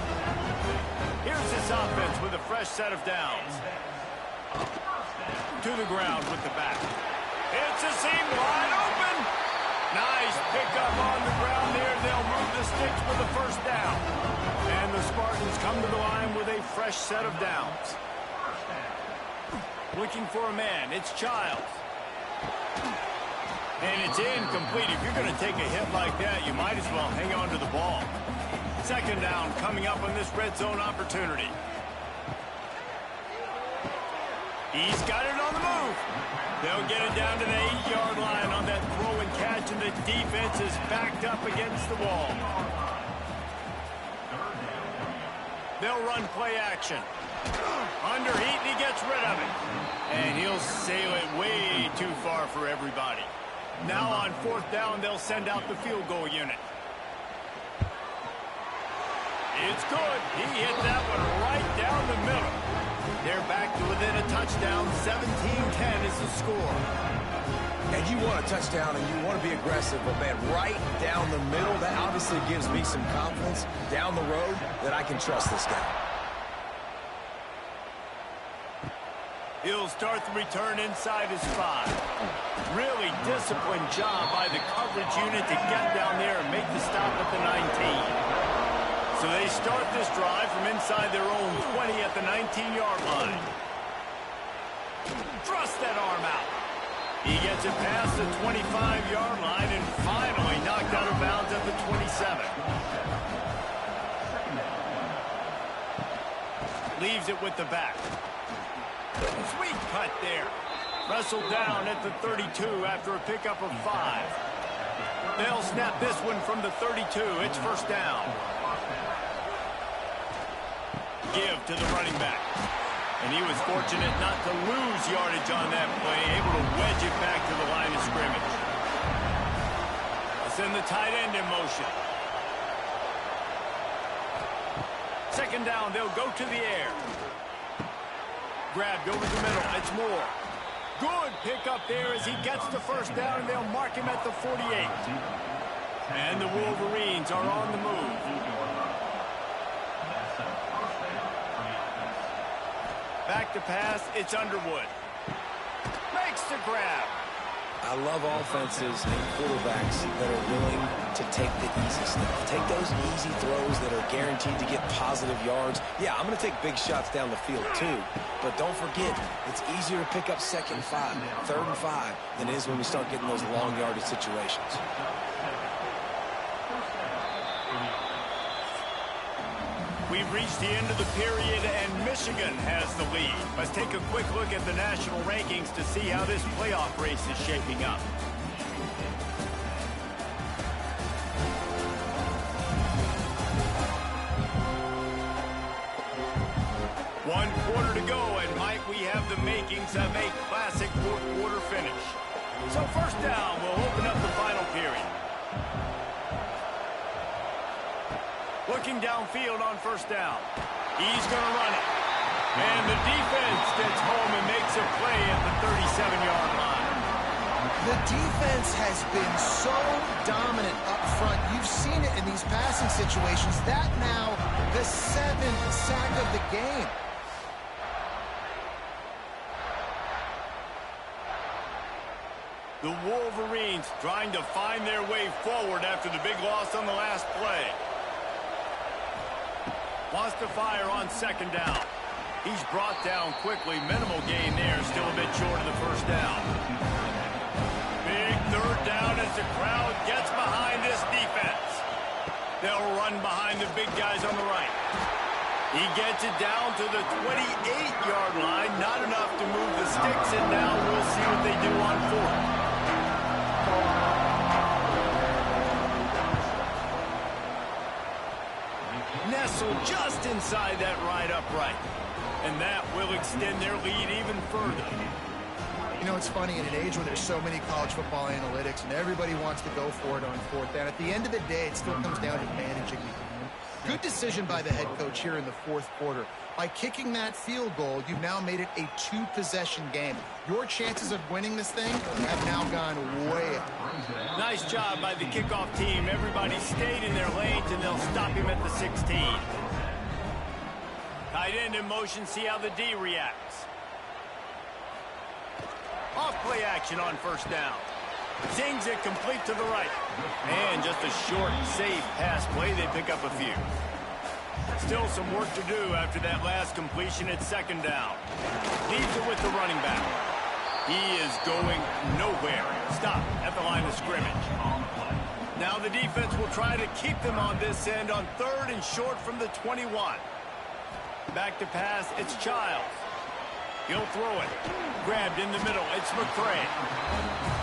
Here's this offense with a fresh set of downs. To the ground with the back. It's a seam wide open. Nice pickup on the ground there. They'll move the sticks for the first down. And the Spartans come to the line with a fresh set of downs. Looking for a man. It's Childs. And it's incomplete. If you're going to take a hit like that, you might as well hang on to the ball. Second down coming up on this red zone opportunity. He's got it on the move. They'll get it down to the 8-yard line on that throw and catch, and the defense is backed up against the wall. They'll run play action. Under heat, and he gets rid of it. And he'll sail it way too far for everybody. Now on fourth down, they'll send out the field goal unit. It's good. He hit that one right down the middle. They're back to within a touchdown. 17-10 is the score. And you want a touchdown and you want to be aggressive, but man, right down the middle, that obviously gives me some confidence down the road that I can trust this guy. He'll start the return inside his 5. Really disciplined job by the coverage unit to get down there and make the stop at the 19. So they start this drive from inside their own 20 at the 19-yard line. Thrust that arm out. He gets it past the 25-yard line and finally knocked out of bounds at the 27. Leaves it with the back. Sweet cut there. Wrestled down at the 32 after a pickup of 5. They'll snap this one from the 32. It's first down. Give to the running back. And he was fortunate not to lose yardage on that play, able to wedge it back to the line of scrimmage. They'll send the tight end in motion. Second down, they'll go to the air. Grabbed over the middle, it's Moore. Good pickup there as he gets the first down, and they'll mark him at the 48. And the Wolverines are on the move. Back to pass, it's Underwood. Makes the grab. I love offenses and quarterbacks that are willing to take the easy stuff. Take those easy throws that are guaranteed to get positive yards. Yeah, I'm going to take big shots down the field too. But don't forget, it's easier to pick up 2nd and 5, 3rd and 5 than it is when we start getting those long yardage situations. We've reached the end of the period, and Michigan has the lead. Let's take a quick look at the national rankings to see how this playoff race is shaping up. One quarter to go, and Mike, we have the makings of a classic fourth quarter finish. So first down, we'll open up the final period. Looking downfield on first down. He's going to run it. And the defense gets home and makes a play at the 37-yard line. The defense has been so dominant up front. You've seen it in these passing situations. That now the 7th sack of the game. The Wolverines trying to find their way forward after the big loss on the last play. Wants to fire on second down. He's brought down quickly. Minimal gain there. Still a bit short of the first down. Big third down as the crowd gets behind this defense. They'll run behind the big guys on the right. He gets it down to the 28-yard line. Not enough to move the sticks, and now we'll see what they do on 4th. Nestled just inside that right upright. And that will extend their lead even further. You know, it's funny, in an age where there's so many college football analytics and everybody wants to go for it on 4th down, at the end of the day, it still comes down to managing the game. Good decision by the head coach here in the 4th quarter. By kicking that field goal, you've now made it a 2-possession game. Your chances of winning this thing have now gone way up. Nice job by the kickoff team. Everybody stayed in their lanes, and they'll stop him at the 16. Tight end in motion, see how the D reacts. Off play action on first down. Sings it complete to the right. And just a short, safe pass play. They pick up a few. Still some work to do after that last completion at second down. Leaves it with the running back. He is going nowhere. Stop at the line of scrimmage. Now the defense will try to keep them on this end on 3rd and short from the 21. Back to pass, it's Childs. He'll throw it. Grabbed in the middle, it's McCray.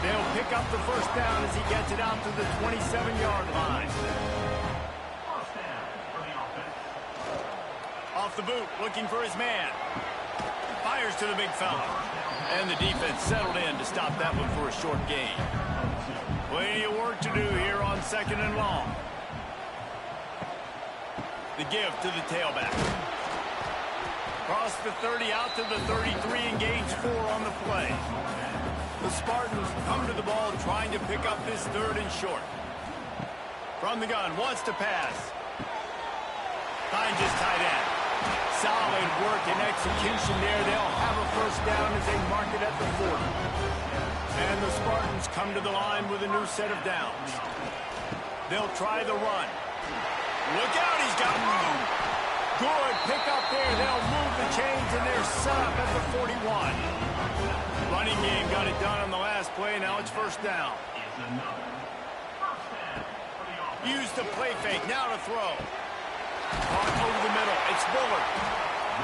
They'll pick up the first down as he gets it out to the 27-yard line. Off the boot, looking for his man. Fires to the big fella. And the defense settled in to stop that one for a short gain. Plenty of work to do here on 2nd and long. The give to the tailback. Across the 30, out to the 33, and gains 4 on the play. The Spartans come to the ball trying to pick up this 3rd and short. From the gun, wants to pass. Finds his tight end. Solid work and execution there. They'll have a first down as they mark it at the 40. And the Spartans come to the line with a new set of downs. They'll try the run. Look out, he's got room. Good pick up there. They'll move the chains, and they're set up at the 41. Running game got it done on the last play. Now it's first down. Use the play fake. Now to throw. On over the middle. It's Bullard.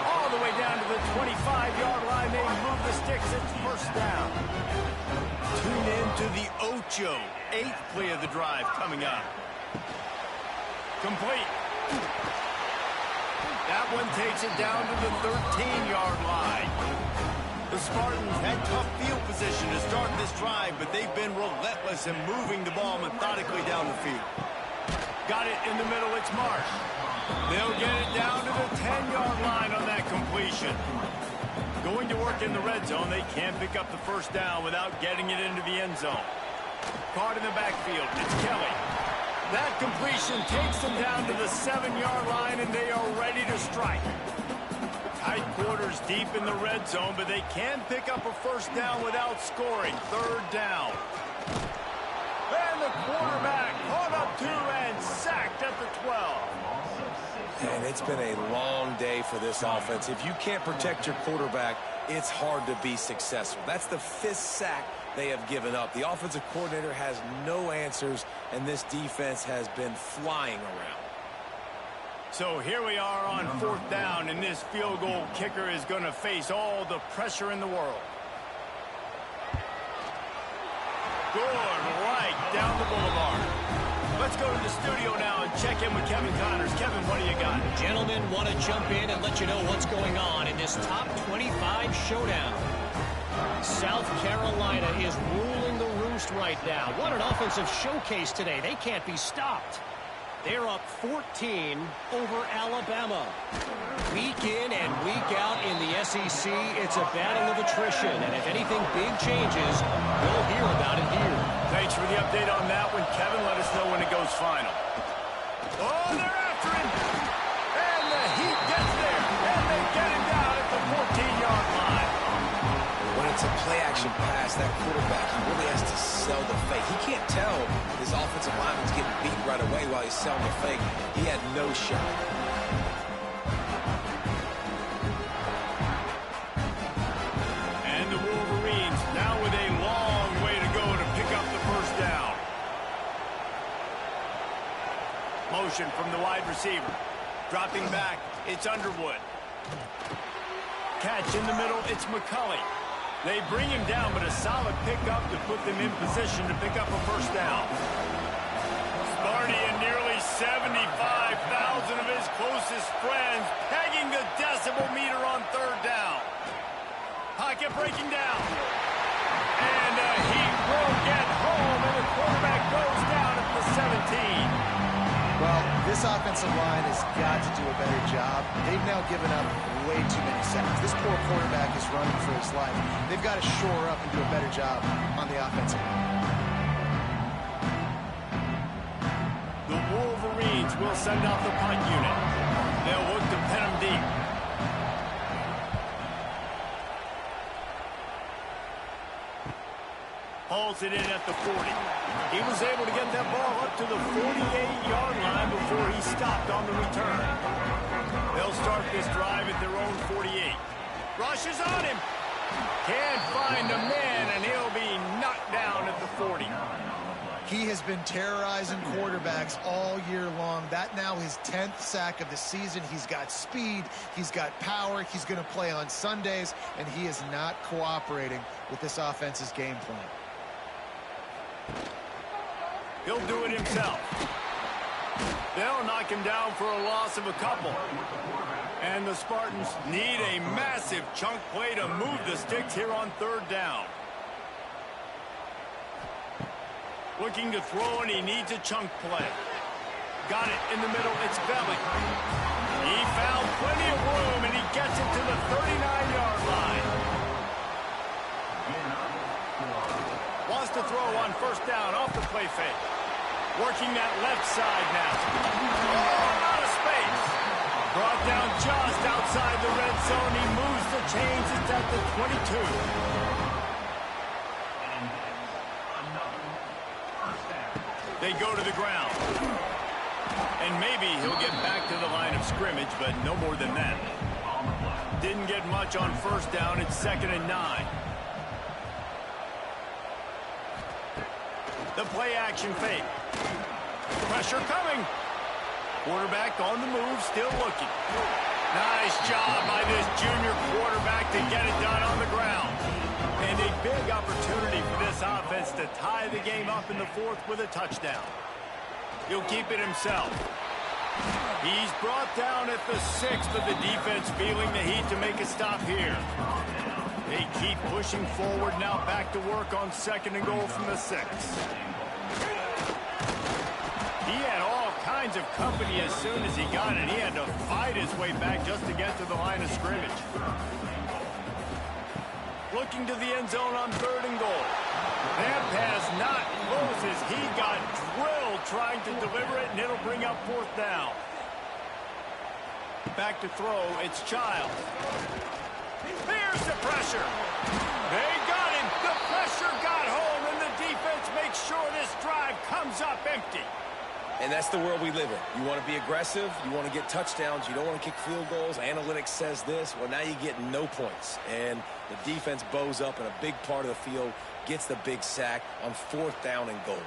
All the way down to the 25-yard line. They move the sticks. It's first down. Tune in to the Ocho. 8th play of the drive coming up. Complete. That one takes it down to the 13-yard line. The Spartans had tough field position to start this drive, but they've been relentless in moving the ball methodically down the field. Got it in the middle. It's Marsh. They'll get it down to the 10-yard line on that completion. Going to work in the red zone. They can't pick up the first down without getting it into the end zone. Caught in the backfield. It's Kelly. That completion takes them down to the 7-yard line, and they are ready to strike. Tight quarters deep in the red zone, but they can pick up a first down without scoring. Third down. And the quarterback caught up to and sacked at the 12. And it's been a long day for this offense. If you can't protect your quarterback, it's hard to be successful. That's the 5th sack they have given up. The offensive coordinator has no answers, and this defense has been flying around. So here we are on 4th down, and this field goal kicker is going to face all the pressure in the world. Good, right down the boulevard. Let's go to the studio now and check in with Kevin Connors. Kevin, what do you got? Gentlemen, want to jump in and let you know what's going on in this top 25 showdown. South Carolina is ruling the roost right now. What an offensive showcase today. They can't be stopped. They're up 14 over Alabama. Week in and week out in the SEC, it's a battle of attrition. And if anything big changes, we'll hear about it here. Thanks for the update on that one, Kevin. Let us know when it goes final. Oh, they're after him. And the Heat gets there. And they get him down at the 14-yard line. When it's a play-action pass, that quarterback, he really has to sell the fake. He can't tell his offensive lineman's getting beat right away while he's selling the fake. He had no shot. And the Wolverines now with a long way to go to pick up the first down. Motion from the wide receiver. Dropping back, it's Underwood. Catch in the middle, it's McCulley. They bring him down, but a solid pickup to put them in position to pick up a first down. Sparty and nearly 75,000 of his closest friends pegging the decibel meter on third down. Pocket breaking down. And he will get home, and the quarterback goes down at the 17. Well, this offensive line has got to do a better job. They've now given up way too many sacks. This poor quarterback is running for his life. They've got to shore up and do a better job on the offensive line. The Wolverines will send out the punt unit. They'll look to pin him deep. Hauls it in at the 40. He was able to get that ball up to the 48-yard line before he stopped on the return. They'll start this drive at their own 48. Rushes on him. Can't find a man, and he'll be knocked down at the 40. He has been terrorizing quarterbacks all year long. That now his 10th sack of the season. He's got speed. He's got power. He's going to play on Sundays, and he is not cooperating with this offense's game plan. He'll do it himself. They'll knock him down for a loss of a couple. And the Spartans need a massive chunk play to move the sticks here on third down. Looking to throw, and he needs a chunk play. Got it in the middle. It's Belly. He found plenty of room, and he gets it to the 39-yard line. Wants to throw on first down off the play fake. Working that left side now. Oh, out of space. Brought down just outside the red zone. He moves the chains. It's at the 22. They go to the ground. And maybe he'll get back to the line of scrimmage, but no more than that. Didn't get much on first down. It's 2nd and 9. The play action fake. Pressure coming. Quarterback on the move, still looking. Nice job by this junior quarterback to get it done on the ground. And a big opportunity for this offense to tie the game up in the 4th with a touchdown. He'll keep it himself. He's brought down at the 6th, but the defense feeling the heat to make a stop here. They keep pushing forward, now back to work on 2nd and goal from the 6. He had all kinds of company as soon as he got it. He had to fight his way back just to get to the line of scrimmage. Looking to the end zone on 3rd and goal. That pass not close as he got drilled trying to deliver it, and it'll bring up 4th down. Back to throw, it's Childs. Here's the pressure. They got him. The pressure got home, and the defense makes sure this drive comes up empty. And that's the world we live in. You want to be aggressive. You want to get touchdowns. You don't want to kick field goals. Analytics says this. Well, now you get no points. And the defense bows up in a big part of the field, gets the big sack on 4th down and goal.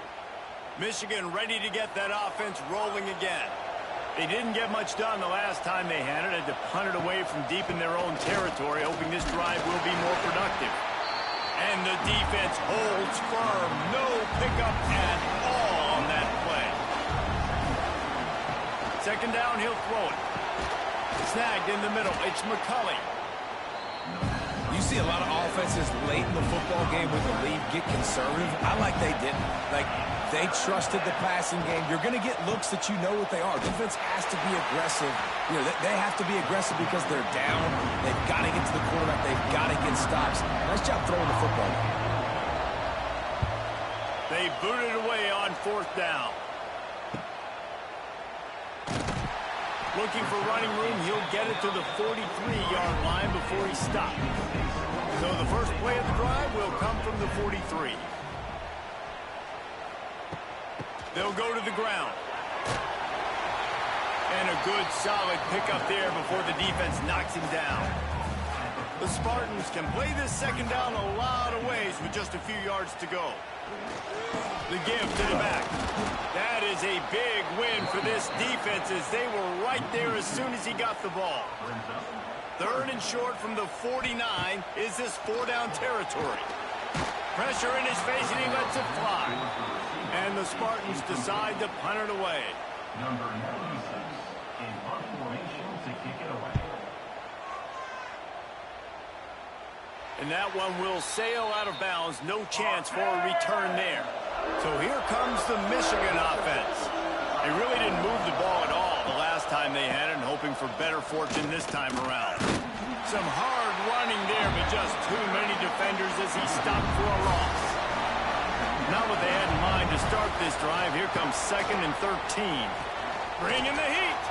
Michigan ready to get that offense rolling again. They didn't get much done the last time they had it. Had to punt it away from deep in their own territory, hoping this drive will be more productive. And the defense holds firm. No pickup at all on that play. 2nd down, he'll throw it. Snagged in the middle. It's McCulley. You see a lot of offenses late in the football game with the lead get conservative. I like they didn't. Like, they trusted the passing game. You're going to get looks that you know what they are. Defense has to be aggressive. You know, they have to be aggressive because they're down. They've got to get to the quarterback. They've got to get stops. Nice job throwing the football. They booted away on 4th down. Looking for running room, he'll get it to the 43-yard line before he stops. So the first play of the drive will come from the 43. They'll go to the ground. And a good, solid pickup there before the defense knocks him down. The Spartans can play this 2nd down a lot of ways with just a few yards to go. The give to the back. That is a big win for this defense as they were right there as soon as he got the ball. 3rd and short from the 49 is this 4-down territory. Pressure in his face and he lets it fly. And the Spartans decide to punt it away. Number 96 in punt formation to kick it away. And that one will sail out of bounds. No chance for a return there. So here comes the Michigan offense. They really didn't move the ball at all the last time they had it, and hoping for better fortune this time around. Some hard running there, but just too many defenders as he stopped for a loss. Not what they had in mind to start this drive. Here comes 2nd and 13. Bringing the heat.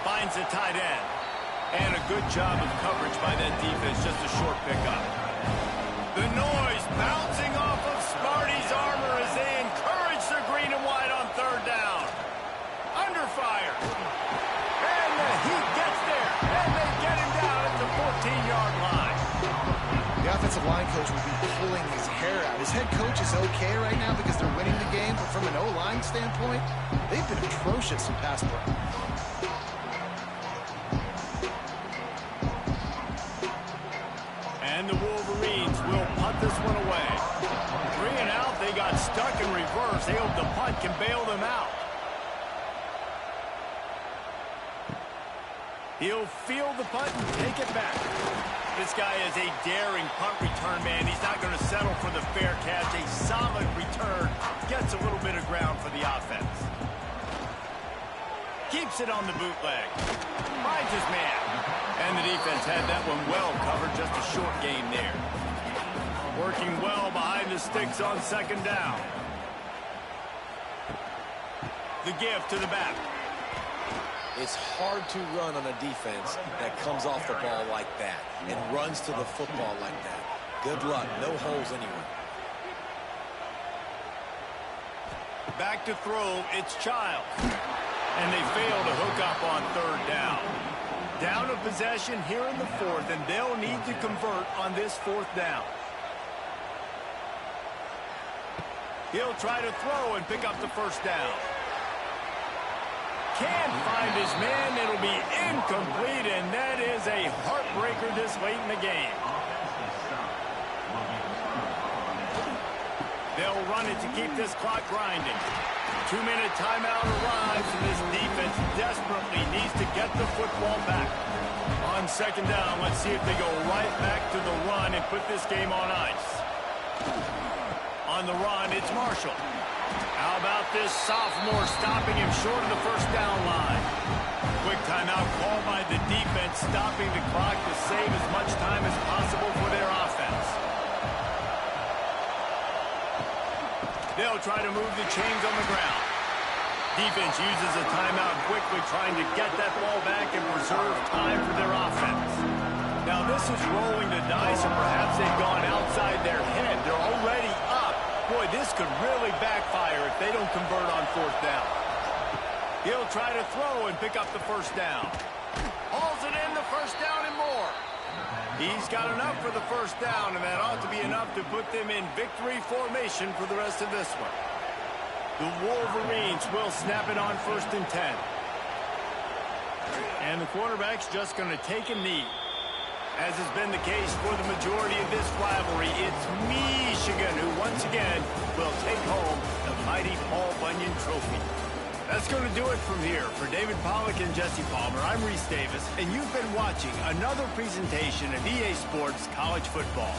Finds the tight end. And a good job of coverage by that defense, just a short pickup. The noise bouncing off of Sparty's armor as they encourage the green and white on 3rd down. Under fire. And the Heat gets there. And they get him down at the 14-yard line. The offensive line coach will be pulling his hair out. His head coach is okay right now because they're winning the game, but from an O-line standpoint, they've been atrocious in pass pro. And the Wolverines will punt this one away. 3 and out, they got stuck in reverse. They hope the punt can bail them out. He'll field the punt and take it back. This guy is a daring punt return man. He's not going to settle for the fair catch. A solid return. Gets a little bit of ground for the offense. Keeps it on the bootleg. Finds his man. And the defense had that one well covered. Just a short gain there. Working well behind the sticks on 2nd down. The give to the back. It's hard to run on a defense that comes off the ball like that and runs to the football like that. Good luck. No holes anywhere. Back to throw, it's Childs. And they fail to hook up on third down. Down of possession here in the fourth, and they'll need to convert on this fourth down. He'll try to throw and pick up the first down. Can't find his man. It'll be incomplete, and that is a heartbreaker this late in the game. They'll run it to keep this clock grinding. 2-minute timeout arrives, and this defense desperately needs to get the football back. On second down, let's see if they go right back to the run and put this game on ice. On the run, it's Marshall. How about this sophomore stopping him short of the first down line? Quick timeout called by the defense, stopping the clock to save as much time as possible for their offense. They'll try to move the chains on the ground. Defense uses a timeout quickly, trying to get that ball back and preserve time for their offense. Now this is rolling the dice, or perhaps they've gone outside their head. They're already up. Boy, this could really backfire if they don't convert on fourth down. He'll try to throw and pick up the first down. Hauls it in, the first down and more. He's got enough for the first down, and that ought to be enough to put them in victory formation for the rest of this one. The Wolverines will snap it on 1st and 10. And the quarterback's just going to take a knee. As has been the case for the majority of this rivalry, it's Michigan who once again will take home the mighty Paul Bunyan Trophy. That's going to do it from here. For David Pollack and Jesse Palmer, I'm Reese Davis, and you've been watching another presentation of EA Sports College Football.